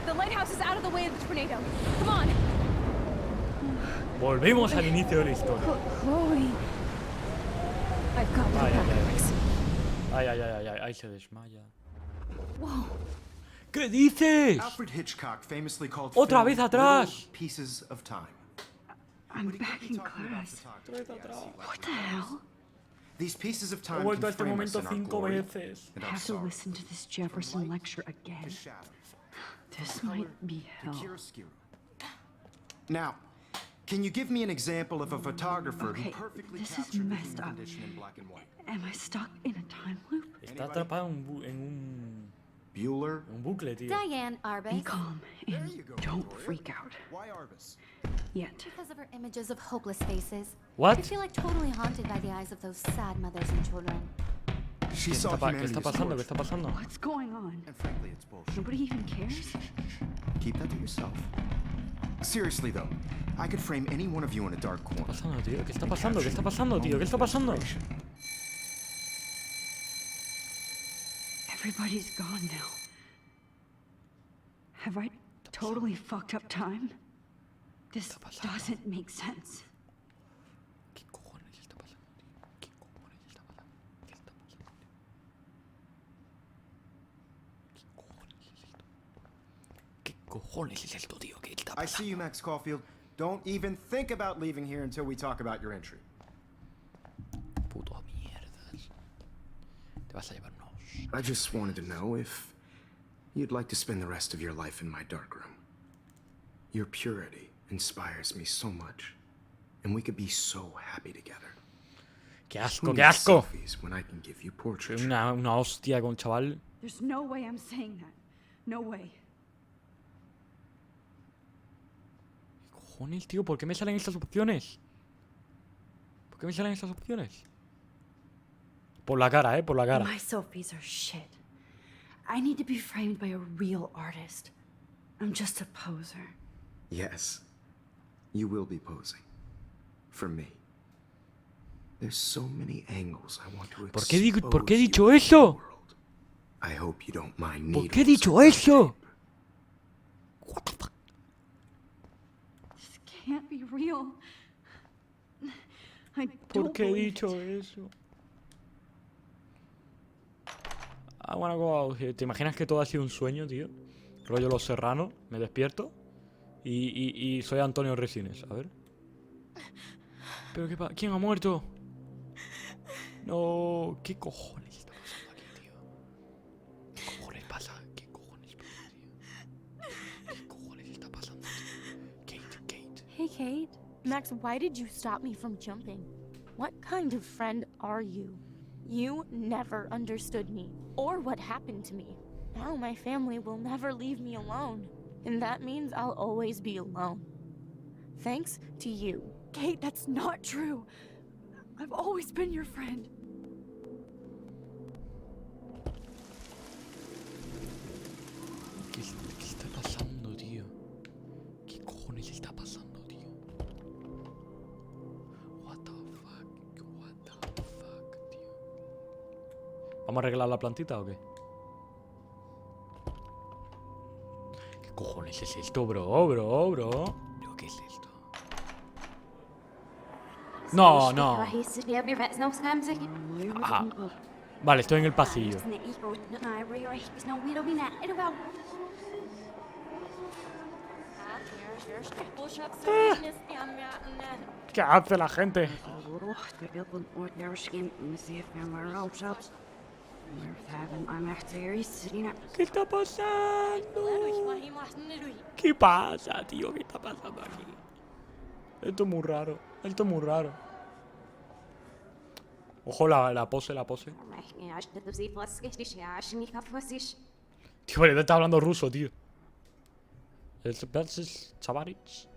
The lighthouse is out of the way of the tornado. Come on. Volvemos al inicio de la historia. Chloe. I've got to Ay, go ay, back, ay. Max. Ay, se desmaya. Whoa. ¿Qué dices? Alfred Hitchcock famously called Otra film vez atrás. little pieces of time. I'm back in class. What the hell? These pieces of He time vuelto a can este frame us momento in our 5 glory veces. and I our have to sorrow. listen to this Jefferson lecture again. This might be hell. Now, can you give me an example of a photographer Okay, who perfectly this is captured the messed human up. condition in black and white? Am I stuck in a time loop? Está atrapado en Bueller? un bucle, tío. Diane Arbus. Be calm and don't freak out. Why Arbus? Yet. Because of her images of hopeless faces. What? I feel like totally haunted by the eyes of those sad mothers and children. She ¿Qué saw está, ¿Qué humanity está as pasando? ¿Qué tortured. está pasando? What's going on? And frankly, it's bullshit. Nobody even cares? Keep that to yourself. Seriously though, I could frame any one of you in a dark corner. ¿Qué está pasando, tío? ¿Qué está pasando? ¿Qué está pasando, tío? ¿Qué está pasando? Everybody's gone now. Have I totally fucked up time? This doesn't make sense. ¿Qué cojones está pasando, tío? ¿Qué cojones está pasando? ¿Qué está pasando, tío? ¿Qué cojones es esto? ¿Qué cojones es esto, tío? ¿Qué está I see pasando? you, Max Caulfield. Don't even think about leaving here until we talk about your entry. Puto mierdas. Te vas a llevar unos. I just wanted to know if you'd like to spend the rest of your life in my darkroom. Your purity inspires me so much, and we could be so happy together. ¡Qué asco, Who qué needs asco! selfies when I can give you Soy portraiture? una hostia con chaval. There's no way I'm saying that. No way. ¿Qué cojones, tío? ¿Por qué me salen estas opciones? ¿Por qué me salen estas opciones? Por la cara, por la cara. My selfies are shit. I need to be framed by a real artist. I'm just a poser. Yes, you will be posing. For me. There's so many angles I want to ¿Por qué he expose dicho you to the eso? world. I hope you don't mind ¿Por needles qué he dicho or eso? tape. What the fuck? This can't be real. I ¿Por don't qué he believe dicho eso? I wanna go out here. ¿Te imaginas que todo ha sido un sueño, tío? Rollo Los Serranos, me despierto y soy Antonio Resines, a ver. ¿Pero qué pasa? ¿Quién ha muerto? No, ¿qué cojones está pasando aquí, tío? ¿Qué cojones pasa? ¿Qué cojones pasa, tío? ¿Qué cojones está pasando, tío? Kate. Hey, Kate. Max, why did you stop me from jumping? What kind of friend are you? You never understood me, or what happened to me. Now my family will never leave me alone, and that means I'll always be alone. Thanks to you. Kate, that's not true. I've always been your friend. ¿Qué está pasando, tío? ¿Qué cojones está pasando, tío? What the fuck, tío. ¿Vamos a arreglar la plantita o qué? ¿Qué cojones es esto, bro? ¿Pero qué es esto? No. Ah. Vale, estoy en el pasillo. ¿Qué hace la gente? ¿Qué está pasando? ¿Qué pasa, tío? ¿Qué está pasando aquí? Esto es muy raro. Ojo, la pose. Tío, le está hablando ruso, tío. Veces, chavales.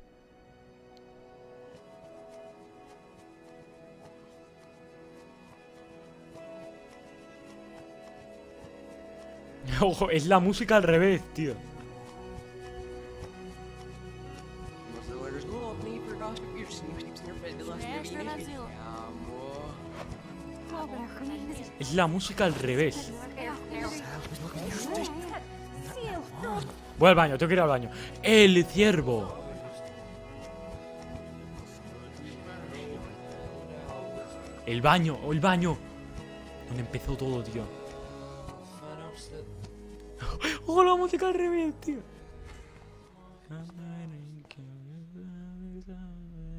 Ojo, es la música al revés, tío. Es la música al revés. Voy al baño, tengo que ir al baño. El ciervo. El baño. Donde empezó todo, tío. ¡Oh, la música al revés, tío!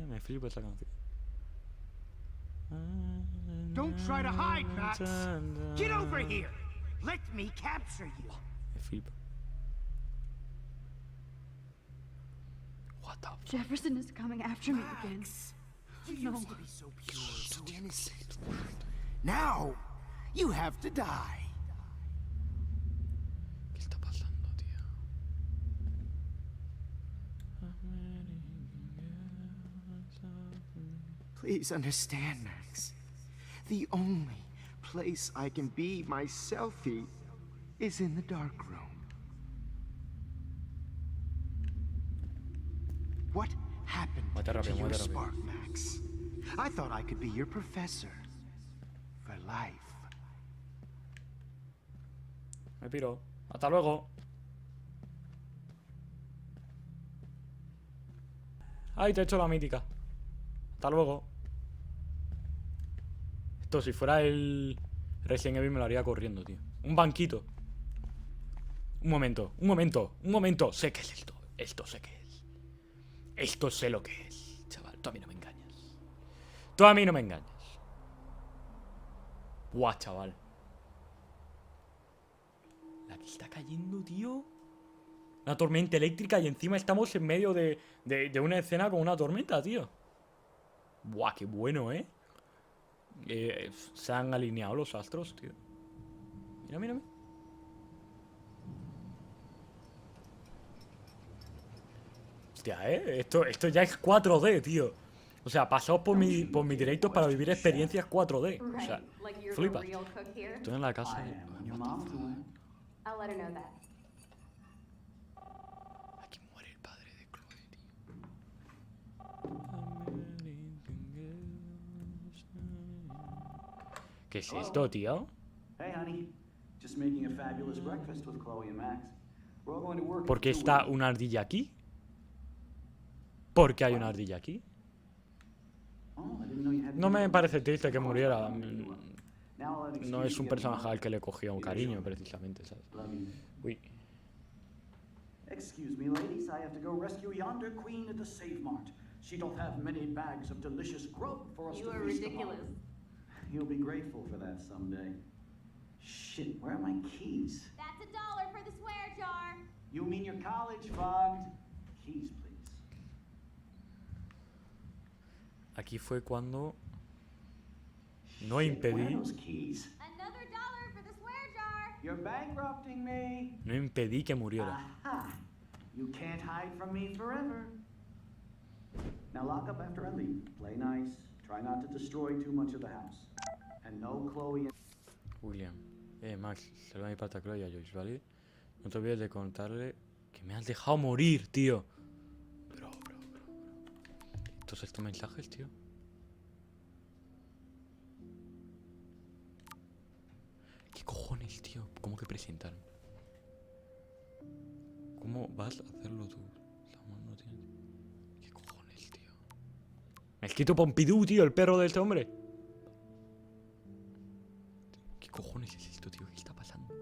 Me flipo esa canción. Don't try to hide, Max. Get over here. Let me capture you. Me flipo. What the fuck? Jefferson is coming after me again. You used to be so pure, so innocent. Now, you have to die. ¿Qué está pasando, tío? Please understand, Max. The only place I can be myself is in the dark room. What happened to your spark, Max? I thought I could be your professor for life. Me piro. Hasta luego. Ay, te he hecho la mítica. Hasta luego. Esto, si fuera el Resident Evil, me lo haría corriendo, tío. Un banquito. Un momento. Sé qué es esto. Esto sé qué es. Esto sé lo que es, chaval. Tú a mí no me engañas. Buah, chaval. La que está cayendo, tío. Una tormenta eléctrica y encima estamos en medio de una escena con una tormenta, tío. Buah, qué bueno, ¿eh? Se han alineado los astros, tío. Mírame. Hostia, esto ya es 4D, tío. O sea, pasaos por mi directo para vivir experiencias 4D. O sea, flipas. Estoy en la casa de... Aquí muere el padre de Chloe, tío. ¿Qué es esto, tío? Hey, honey. Just making a fabulous breakfast with Chloe and Max. ¿Por qué está una ardilla aquí? ¿Por qué hay una ardilla aquí? No me parece triste que muriera. No es un personaje al que le cogía un cariño, precisamente, ¿sabes? Uy. Excuse me, ladies, I have to go rescue yonder queen at the Save Mart. She doth have many bags of delicious grub for us to feast upon. You are ridiculous. You'll be grateful for that someday. Shit, where are my keys? That's $1 for the swear jar. You mean your college fund? Keys, please. Aquí fue cuando no impedí. Another $1 for the swear jar. You're bankrupting me. No impedí que muriera. Aha. You can't hide from me forever. Now lock up after I leave. Play nice. Try not to destroy too much of the house. And no Chloe and... William. Max, saluda a mi parte a Chloe y a Joyce, ¿vale? No te olvides de contarle que me has dejado morir, tío. Bro. Estos mensajes, tío. ¿Qué cojones, tío? ¿Cómo que presentar? ¿Cómo vas a hacerlo tú? No tiene... ¿Qué cojones, tío? Me has escrito Pompidou, tío, el perro de este hombre. ¿Qué cojones es esto, tío? ¿Qué está pasando?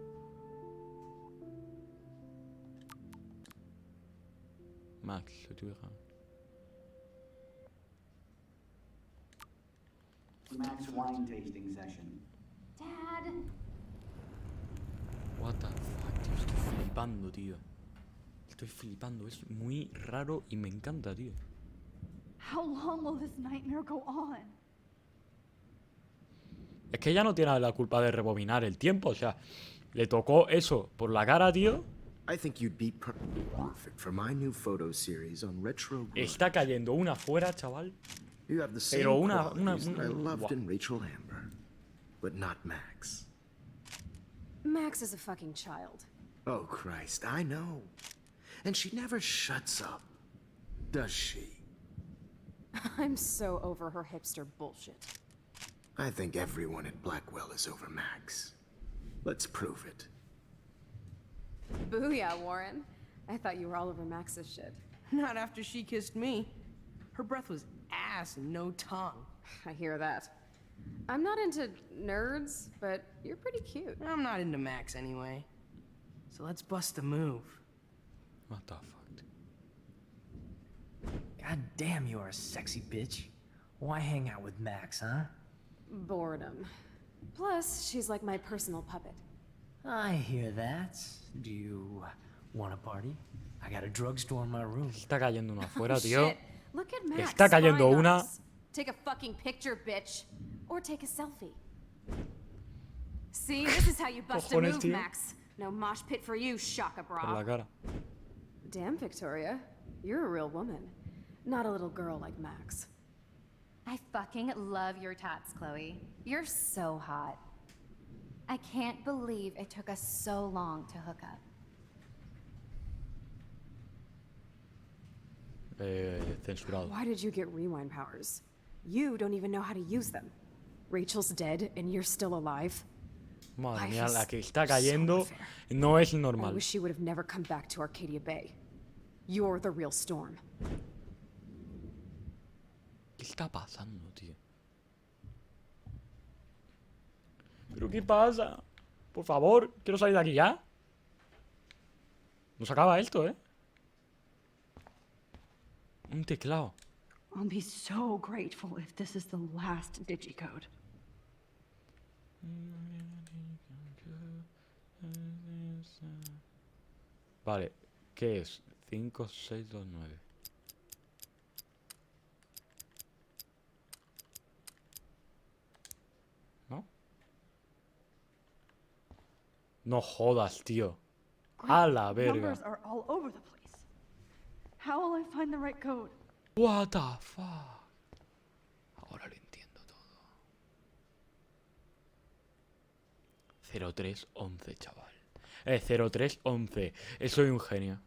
Max, soy tu hija. Max wine tasting session. Dad. What the fuck, tío. Estoy flipando, tío. Estoy flipando. Es muy raro y me encanta, tío. How long will this nightmare go on? Es que ella no tiene la culpa de rebobinar el tiempo. O sea, le tocó eso por la cara, tío. Está cayendo una fuera, chaval. Pero una but not Max. Max is a fucking child. Oh, Christ, I know. And she never shuts up, does she? I'm so over her hipster bullshit. I think everyone at Blackwell is over Max. Let's prove it. Booyah, Warren. I thought you were all over Max's shit. Not after she kissed me. Her breath was ass and no tongue. I hear that. I'm not into nerds, but you're pretty cute. I'm not into Max anyway. So let's bust a move. What the fuck? God damn, you are a sexy bitch. Why hang out with Max, huh? Boredom. Plus, she's like my personal puppet. I hear that. Do you want a party? I got a drugstore in my room. Está cayendo una afuera, tío. Look at Max. Está cayendo una. Take a fucking picture, bitch. Or take a selfie. See, this is how you bust a move, Max. No mosh pit for you, Shaka Bra. Por la cara. Damn, Victoria. You're a real woman. Not a little girl like Max. I fucking love your tats, Chloe. You're so hot. I can't believe it took us so long to hook up. Censurado. Why did you get rewind powers? You don't even know how to use them. Rachel's dead and you're still alive. Madre mía, la que está cayendo no es normal. I wish she would have never come back to Arcadia Bay. You're the real Storm. ¿Qué está pasando, tío? ¿Pero qué pasa? Por favor, quiero salir de aquí ya. No se acaba esto, ¿eh? Un teclado. I'll be so grateful if this is the last digicode. Vale, ¿qué es? 5629. ¿No? No jodas, tío. A la verga. Numbers are all over the place. How will I find the right code? What the fuck? Ahora lo entiendo todo. 0311, chaval. 0311. Soy un genio.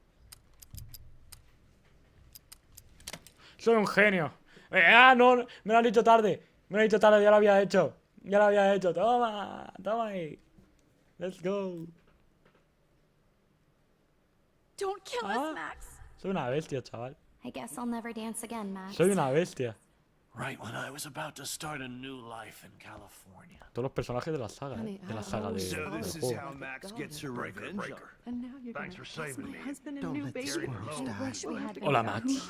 Soy un genio. No, me lo han dicho tarde. Me lo han dicho tarde, ya lo había hecho. Ya lo había hecho. Toma, toma ahí. Let's go. Don't kill us, Max. Soy una bestia, chaval. I guess I'll never dance again, Max. Soy una bestia. Right when I was about to start a new life in California. Todos los personajes de la saga, de la saga So del this is juego. how Max gets her revenge. And now you're Thanks gonna for saving my me. husband and Don't new let the baby. squirrels I wish we had Hola, Max.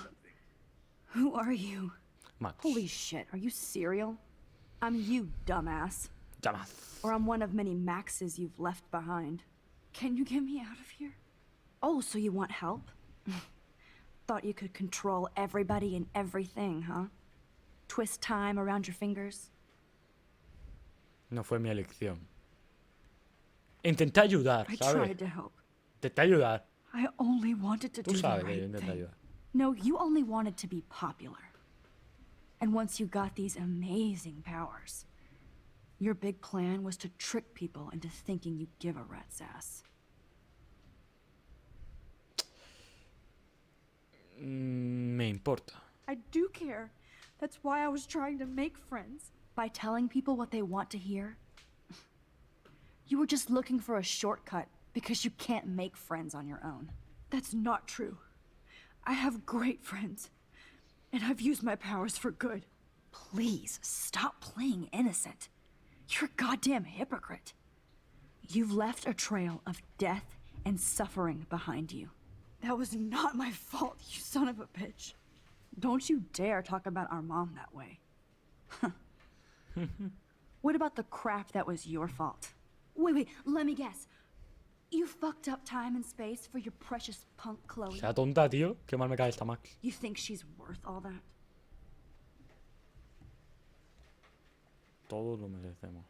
Who are you? Max. Holy shit, are you serial? I'm you, dumbass. Llamas. Or I'm one of many Maxes you've left behind. Can you get me out of here? Oh, so you want help? Thought you could control everybody and everything, huh? Twist time around your fingers? No fue mi elección. Intenté ayudar, I ¿sabes? tried to help. Intenté ayudar. I only wanted to Tú do the sabes que yo right intenté thing. ayudar. No, you only wanted to be popular. And once you got these amazing powers, your big plan was to trick people into thinking you give a rat's ass. Me importa. I do care. That's why I was trying to make friends. By telling people what they want to hear? You were just looking for a shortcut because you can't make friends on your own. That's not true. I have great friends, and I've used my powers for good. Please, stop playing innocent. You're a goddamn hypocrite. You've left a trail of death and suffering behind you. That was not my fault, you son of a bitch. Don't you dare talk about our mom that way. What about the crap that was your fault? Wait, let me guess. You fucked up time and space for your precious punk Chloe. Sea tonta, tío. Qué mal me cae esta Max. You think she's worth all that? Todos lo merecemos.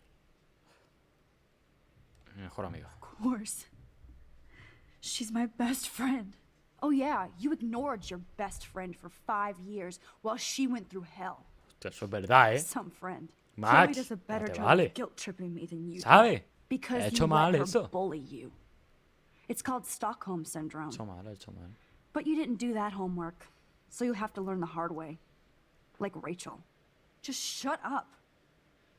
Mi mejor amiga. Of course. She's my best friend. Oh yeah, you ignored your best friend for 5 years while she went through hell. Hostia, eso es verdad, ¿eh? Some friend. Max, Chloe does a no better te job vale. of guilt tripping me than you do. ¿Sabe? Because He you hecho mal let her eso. bully you. It's called Stockholm Syndrome. He hecho mal, he hecho mal. But you didn't do that homework, so you'll have to learn the hard way. Like Rachel. Just shut up.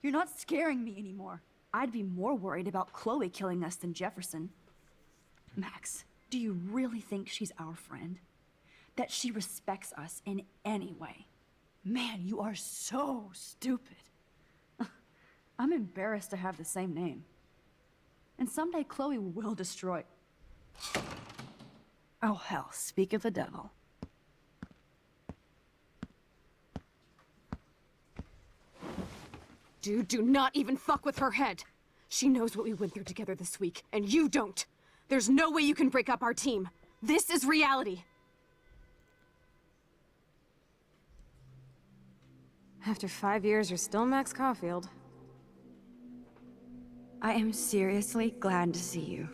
You're not scaring me anymore. I'd be more worried about Chloe killing us than Jefferson. Max, do you really think she's our friend? That she respects us in any way? Man, you are so stupid. I'm embarrassed to have the same name. And someday Chloe will destroy... Oh hell, speak of the devil. Dude, do not even fuck with her head. She knows what we went through together this week, and you don't. There's no way you can break up our team. This is reality. After 5 years, you're still Max Caulfield. I am seriously glad to see you.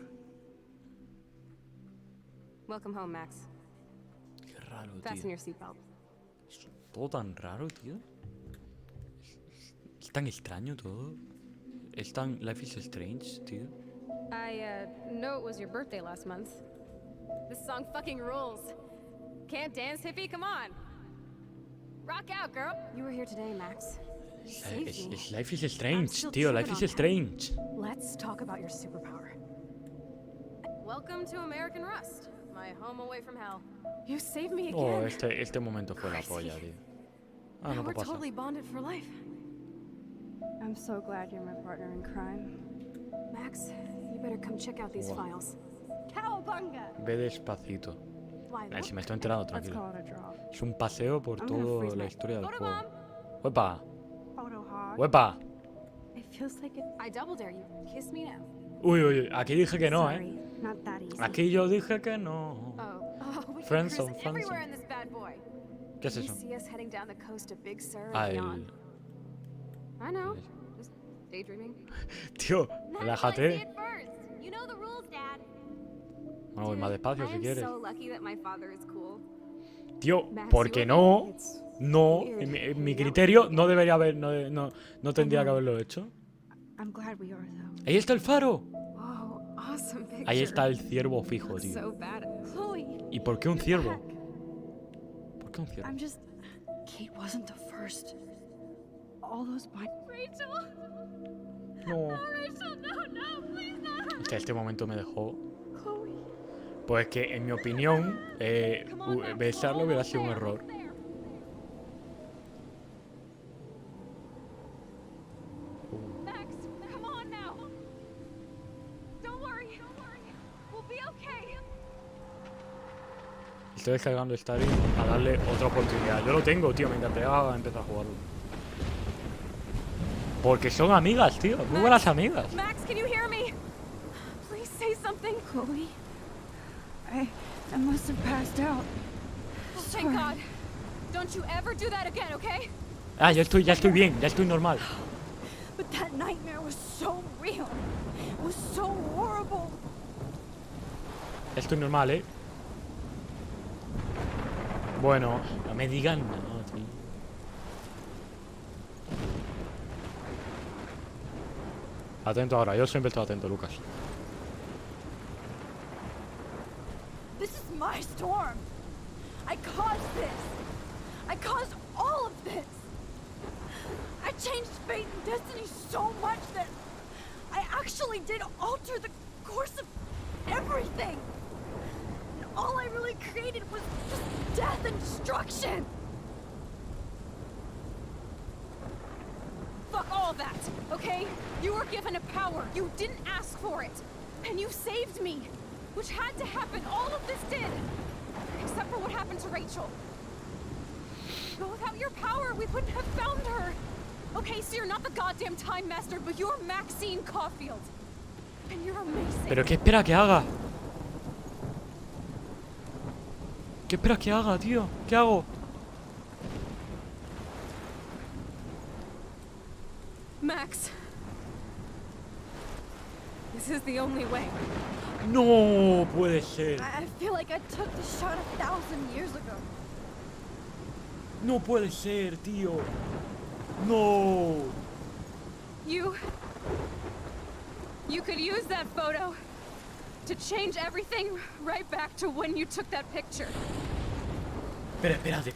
Welcome home, Max. Qué raro, Fasten tío. your seatbelt. Todo tan raro, tío. Es tan extraño todo. Es tan... Life is strange, tío. I know it was your birthday last month. This song fucking rules. Can't dance, hippie? Come on. Rock out, girl. You were here today, Max. You saved me. Es Life is strange, still tío. tripping Life on is that. strange. Let's talk about your superpower. Welcome to American Rust, my home away from hell. You saved me Oh, again. este momento fue la polla, tío. Ah, Now no we're pasa. totally bonded for life. I'm so glad you're my partner in crime. Max, you better come check out these Wow. files. Cowabunga! Ve despacito. Why, Si me estoy enterando, Let's tranquilo. call it a draw. Es un paseo por I'm gonna toda freeze la my- historia del Photo juego. bomb. ¡Huepa! Photo hog. ¡Huepa! It feels like it. I double dare you. Kiss me now. Uy, uy, aquí dije que no, Sorry, not that easy. Aquí yo dije que no. Oh, we can Friends cruise on friends everywhere on- in this bad boy. ¿Qué es You eso? see us heading down the coast of Big Sur Ah, and el... beyond. I know. Just daydreaming. Tío, relájate. You know the rules, Dad. Bueno, voy más despacio si quieres. So lucky that my father is cool. Tío, Max, porque you no, okay? It's no, weird. en mi criterio no debería haber, no tendría que haberlo hecho. I'm glad we are, though. Ahí está el faro. Whoa, awesome picture. Ahí está el ciervo fijo, tío. So bad. Chloe, ¿Y por qué un ciervo? ¿Por qué un ciervo? I'm just. Kate wasn't the first. All those Rachel. No. Rachel, no, please no. Hostia, este momento me dejó. Chloe. Pues que, en mi opinión, besarlo hubiera sido un error. Max, come on now. Don't worry. We'll be okay. Estoy descargando Stadia a darle otra oportunidad. Yo lo tengo, tío, me encantaría empezar a jugarlo. Porque son amigas, tío, muy buenas amigas. Max, can you hear me? Please say something. Chloe, I must have passed out. Oh, thank God. Don't you ever do that again, okay? Ah, ya estoy bien, ya estoy normal. But that nightmare was so real. It was so horrible. Ya estoy normal, ¿eh? Bueno, no me digan nada, tío. Atento ahora, yo siempre estoy atento, Lucas. This is my storm. I caused this. I caused all of this. I changed fate and destiny so much that I actually did alter the course of everything. And all I really created was just death and destruction. Fuck all that, okay? You were given a power. You didn't ask for it. And you saved me. Which had to happen. All of this did. Except for what happened to Rachel. But without your power, we wouldn't have found her. Okay, so you're not the goddamn Time Master, but you're Maxine Caulfield. And you're amazing. ¿Pero qué espera que haga? ¿Qué esperas que haga, tío? ¿Qué hago? Max. This is the only way. No puede ser. I feel like I took the shot 1,000 years ago. No puede ser, tío. No. You could use that photo to change everything right back to when you took that picture. Espérate,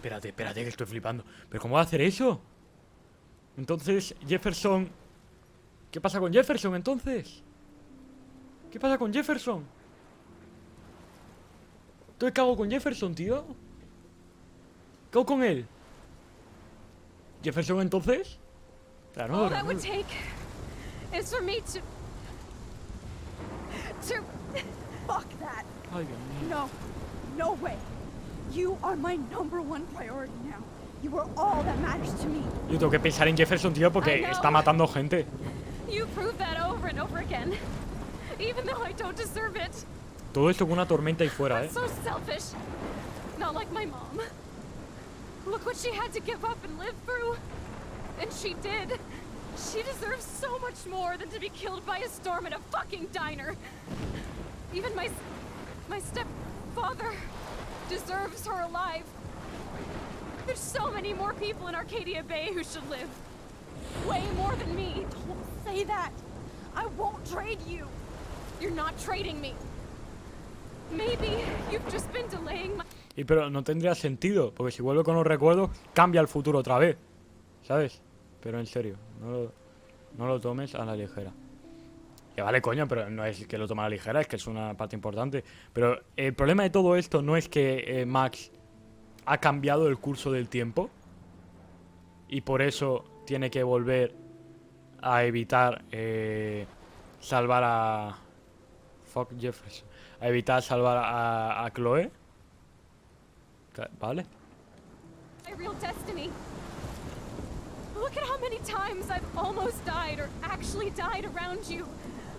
que estoy flipando. ¿Pero cómo va a hacer eso? Entonces, Jefferson... ¿Qué pasa con Jefferson, entonces? ¿Qué pasa con Jefferson? ¿Entonces qué hago con Jefferson, tío? ¿Qué hago con él? ¿Jefferson, entonces? Claro, All that would take is for me to... Fuck that. Ay, Dios mío. No. No way. You are my #1 priority now. You are all that matters to me. Yo tengo que pensar en Jefferson, tío, porque está matando gente. You prove that over and over again. Even though I don't deserve it. Todo esto con una tormenta ahí fuera, So selfish. Not like my mom. Look what she had to give up and live through. And she did. She deserves so much more than to be killed by a storm at a fucking diner. Even my stepfather deserves her alive. There's so many more people in Arcadia Bay who should live. Way more than me. Don't say that. I won't trade you. You're not trading me. Maybe you've just been delaying my... Y pero no tendría sentido, porque si vuelve con los recuerdos, cambia el futuro otra vez. ¿Sabes? Pero en serio, no lo tomes a la ligera. Que vale, coño, pero no es que lo tome a la ligera, es que es una parte importante. Pero el problema de todo esto no es que Max ha cambiado el curso del tiempo y por eso tiene que volver a evitar salvar a... Fuck Jefferson. A evitar salvar a Chloe. Vale. My real destiny. Look at how many times I've almost died or actually died around you.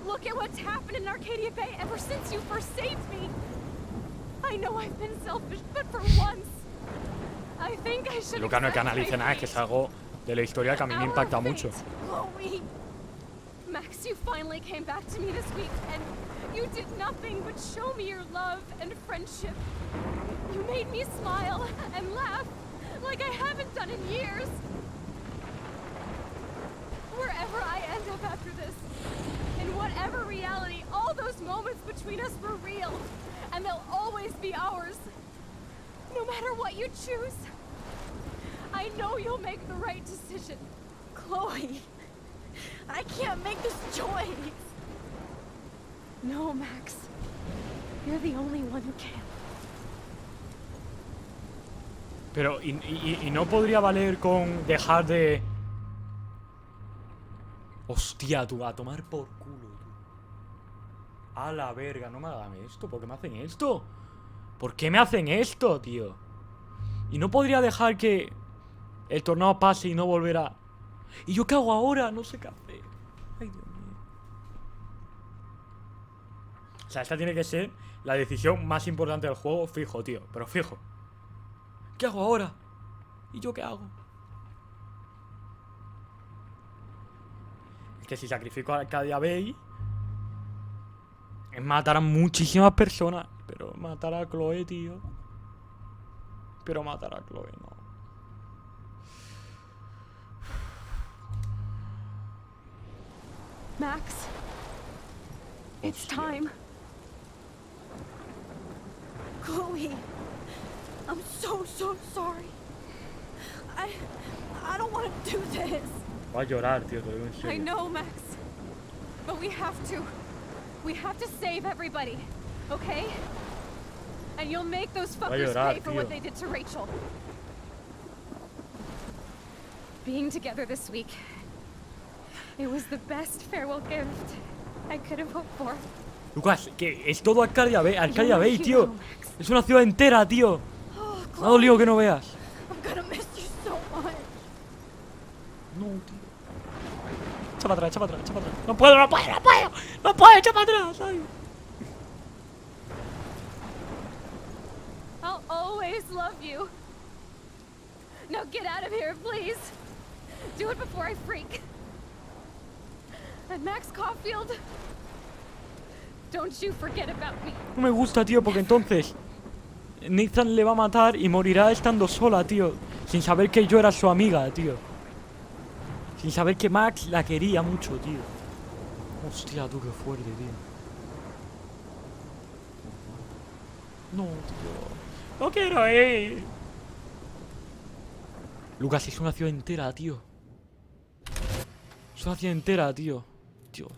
Look at what's happened in Arcadia Bay ever since you first saved me. I know I've been selfish, but for once, I think I should. Luca no es que analice nada, es que es algo de la historia que a mí me impacta mucho. Chloe. Max, you finally came back to me this week, and you did nothing but show me your love and friendship. You made me smile and laugh like I haven't done in years. Wherever I end up after this, in whatever reality, all those moments between us were real, and they'll always be ours. No matter what you choose, I know you'll make the right decision. Chloe, I can't make this choice. No, Max. You're the only one who can. Pero, y no podría valer con dejar de... Hostia, tú, a tomar por culo, tú. A la verga, no me hagan esto. ¿Por qué me hacen esto? ¿Por qué me hacen esto, tío? Y no podría dejar que el tornado pase y no volver a... ¿Y yo qué hago ahora? No sé qué hacer. Ay, Dios mío. O sea, esta tiene que ser la decisión más importante del juego, fijo, tío. Pero fijo. ¿Qué hago ahora? ¿Y yo qué hago? Es que si sacrifico a Arcadia Bay, es matar a muchísimas personas. Pero matar a Chloe, tío. Pero matar a Chloe, no. Max, it's time. Chloe, I'm so sorry. I don't want to do this. Voy a llorar, tío, te lo digo en I serio. know, Max. But we have to. We have to save everybody, okay? And you'll make those fuckers llorar, pay for tío. what they did to Rachel. Being together this week, it was the best farewell gift I could have hoped for. Lucas, que es todo Arcadia Bay, tío. Es una ciudad entera, tío. Me ha dolido que no veas. I'm gonna miss you so much. No, tío. Echa para atrás, echa para atrás, echa para atrás. No puedo, no puedo, no puedo. No puedo, echa para atrás, ay. I'll always love you. Now get out of here, please. Do it before I freak. And Max Caulfield, don't you forget about me. No me gusta, tío, porque entonces Nathan le va a matar y morirá estando sola, tío. Sin saber que yo era su amiga, tío. Sin saber que Max la quería mucho, tío. Hostia, tú, qué fuerte, tío. No, tío. No quiero ir. Lucas, es una ciudad entera, tío. Es una ciudad entera, tío. Dios.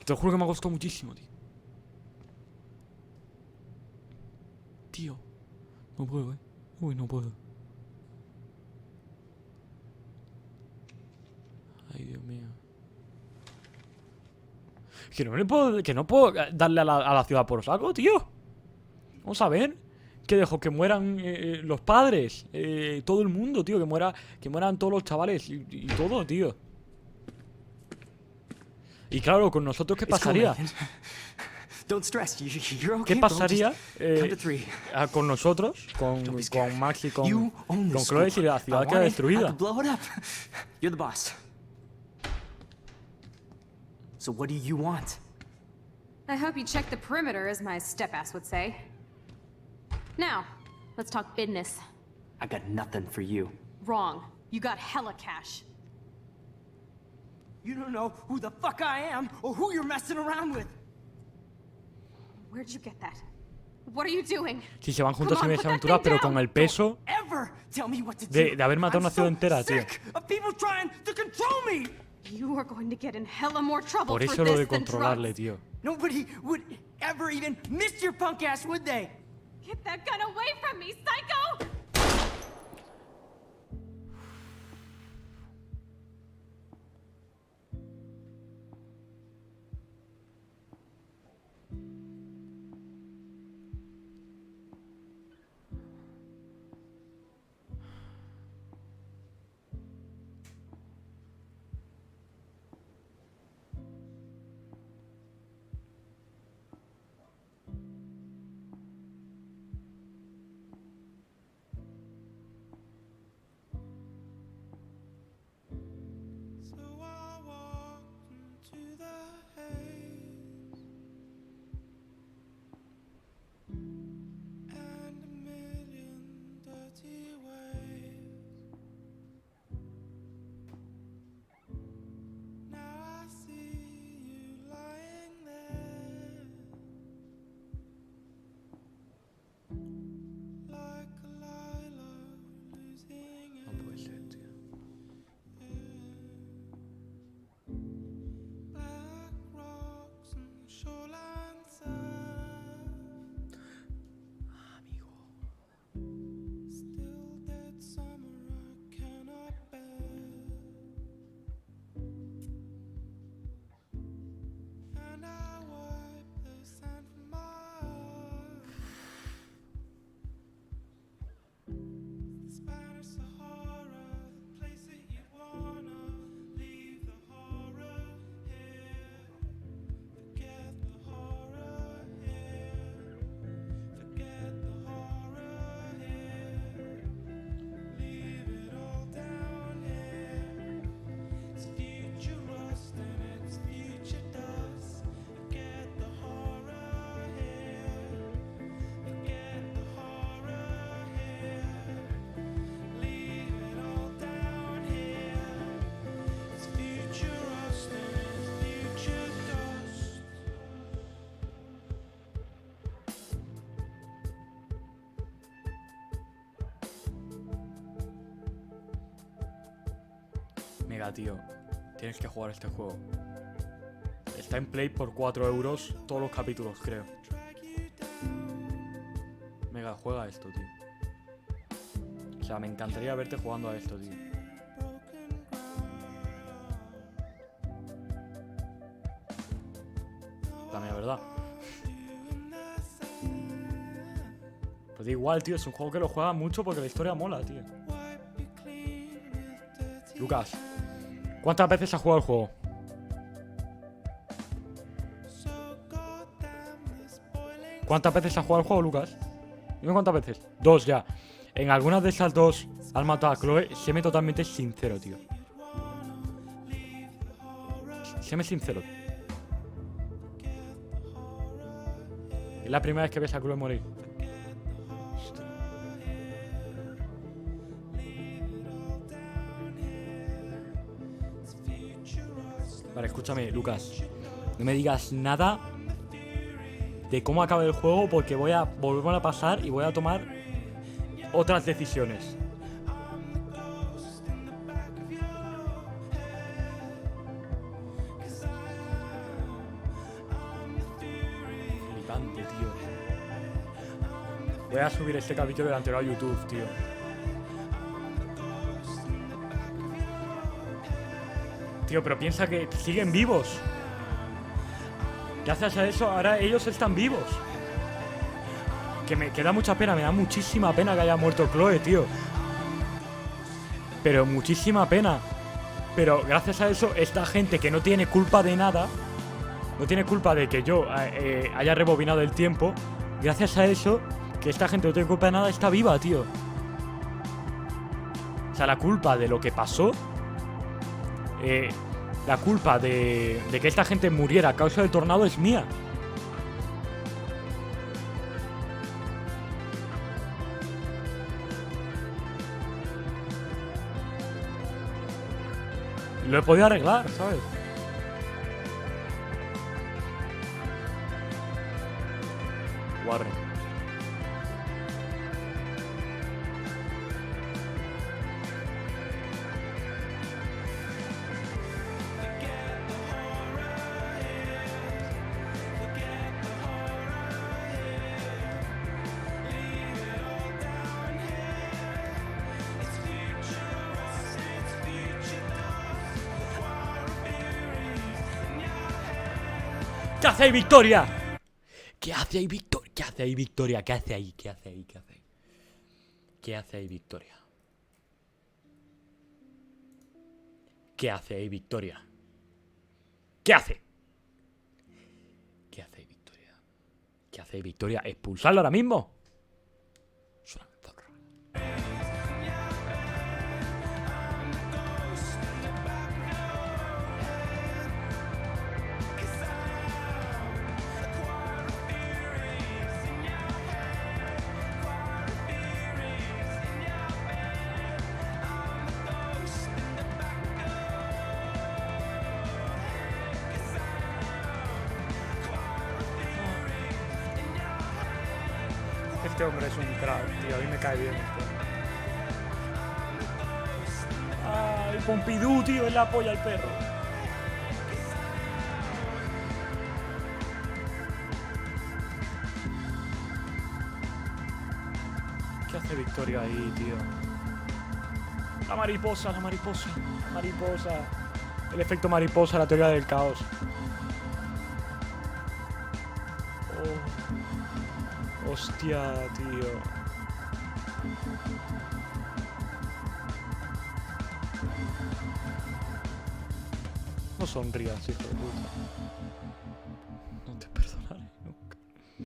Te lo juro que me ha costado muchísimo, tío. Tío. No puedo, Uy, no puedo. Ay, Dios mío. Que no puedo darle a la ciudad por saco, tío. Vamos a ver. Que dejo que mueran los padres. Todo el mundo, tío. Que mueran todos los chavales. Y todo, tío. Y claro, con nosotros, ¿qué pasaría? ¿Qué pasaría con nosotros, con Max y con Chloe si la ciudad queda destruida? You're the boss. So what do you want? I hope you check the perimeter, as my step-ass would say. Now, let's talk business. I got nothing for you. Wrong. You got hella cash. You don't know who the fuck I am or who you're messing around with. Where'd you get that? What are you doing? Si se van juntos sin esa aventura, pero con el peso de haber matado una ciudad entera, tío. You are going to get in hella more trouble Por for eso lo de this than controlarle, drugs. tío. Nobody would ever even miss your punk ass, would they? Get that gun away from me, psycho! Mega, tío. Tienes que jugar este juego. Está en Play por 4 euros todos los capítulos, creo. Mega, juega esto, tío. O sea, me encantaría verte jugando a esto, tío. La verdad. Pues da igual, tío. Es un juego que lo juega mucho porque la historia mola, tío. Lucas, ¿cuántas veces has jugado el juego? ¿Cuántas veces has jugado el juego, Lucas? Dime cuántas veces. 2 ya. En algunas de esas 2 has matado a Chloe. Séme totalmente sincero, tío. Séme sincero. Es la primera vez que ves a Chloe morir. Hostia. Vale, escúchame, Lucas. No me digas nada de cómo acaba el juego porque voy a volver a pasar y voy a tomar otras decisiones. Flipante, tío. Voy a subir este capítulo del anterior a YouTube, tío. Tío, pero piensa que siguen vivos. Gracias a eso, ahora ellos están vivos. Que me da mucha pena, me da muchísima pena que haya muerto Chloe, tío. Pero muchísima pena. Pero gracias a eso, esta gente que no tiene culpa de nada, no tiene culpa de que yo haya rebobinado el tiempo, gracias a eso, que esta gente no tiene culpa de nada, está viva, tío. O sea, la culpa de lo que pasó, la culpa de que esta gente muriera a causa del tornado es mía. Lo he podido arreglar, ¿sabes? Warren. ¿Qué hace ahí, Victoria? ¿Qué hace ahí, Victoria? ¿Qué hace ahí, Victoria? ¿Qué hace ahí? ¿Qué hace ahí? ¿Qué hace ahí? ¿Qué hace ahí, Victoria? ¿Qué hace ahí, Victoria? ¿Qué hace? ¿Qué hace ahí, Victoria? ¿Qué hace ahí, Victoria? ¿Expulsarlo ahora mismo? Es una zorra. Este hombre es un crack, tío. A mí me cae bien este. Ay, Pompidou, tío, es la polla al perro. ¿Qué hace Victoria ahí, tío? La mariposa, la mariposa, la mariposa. El efecto mariposa, la teoría del caos. Oh. Hostia, tío. No sonrías, hijo de puta.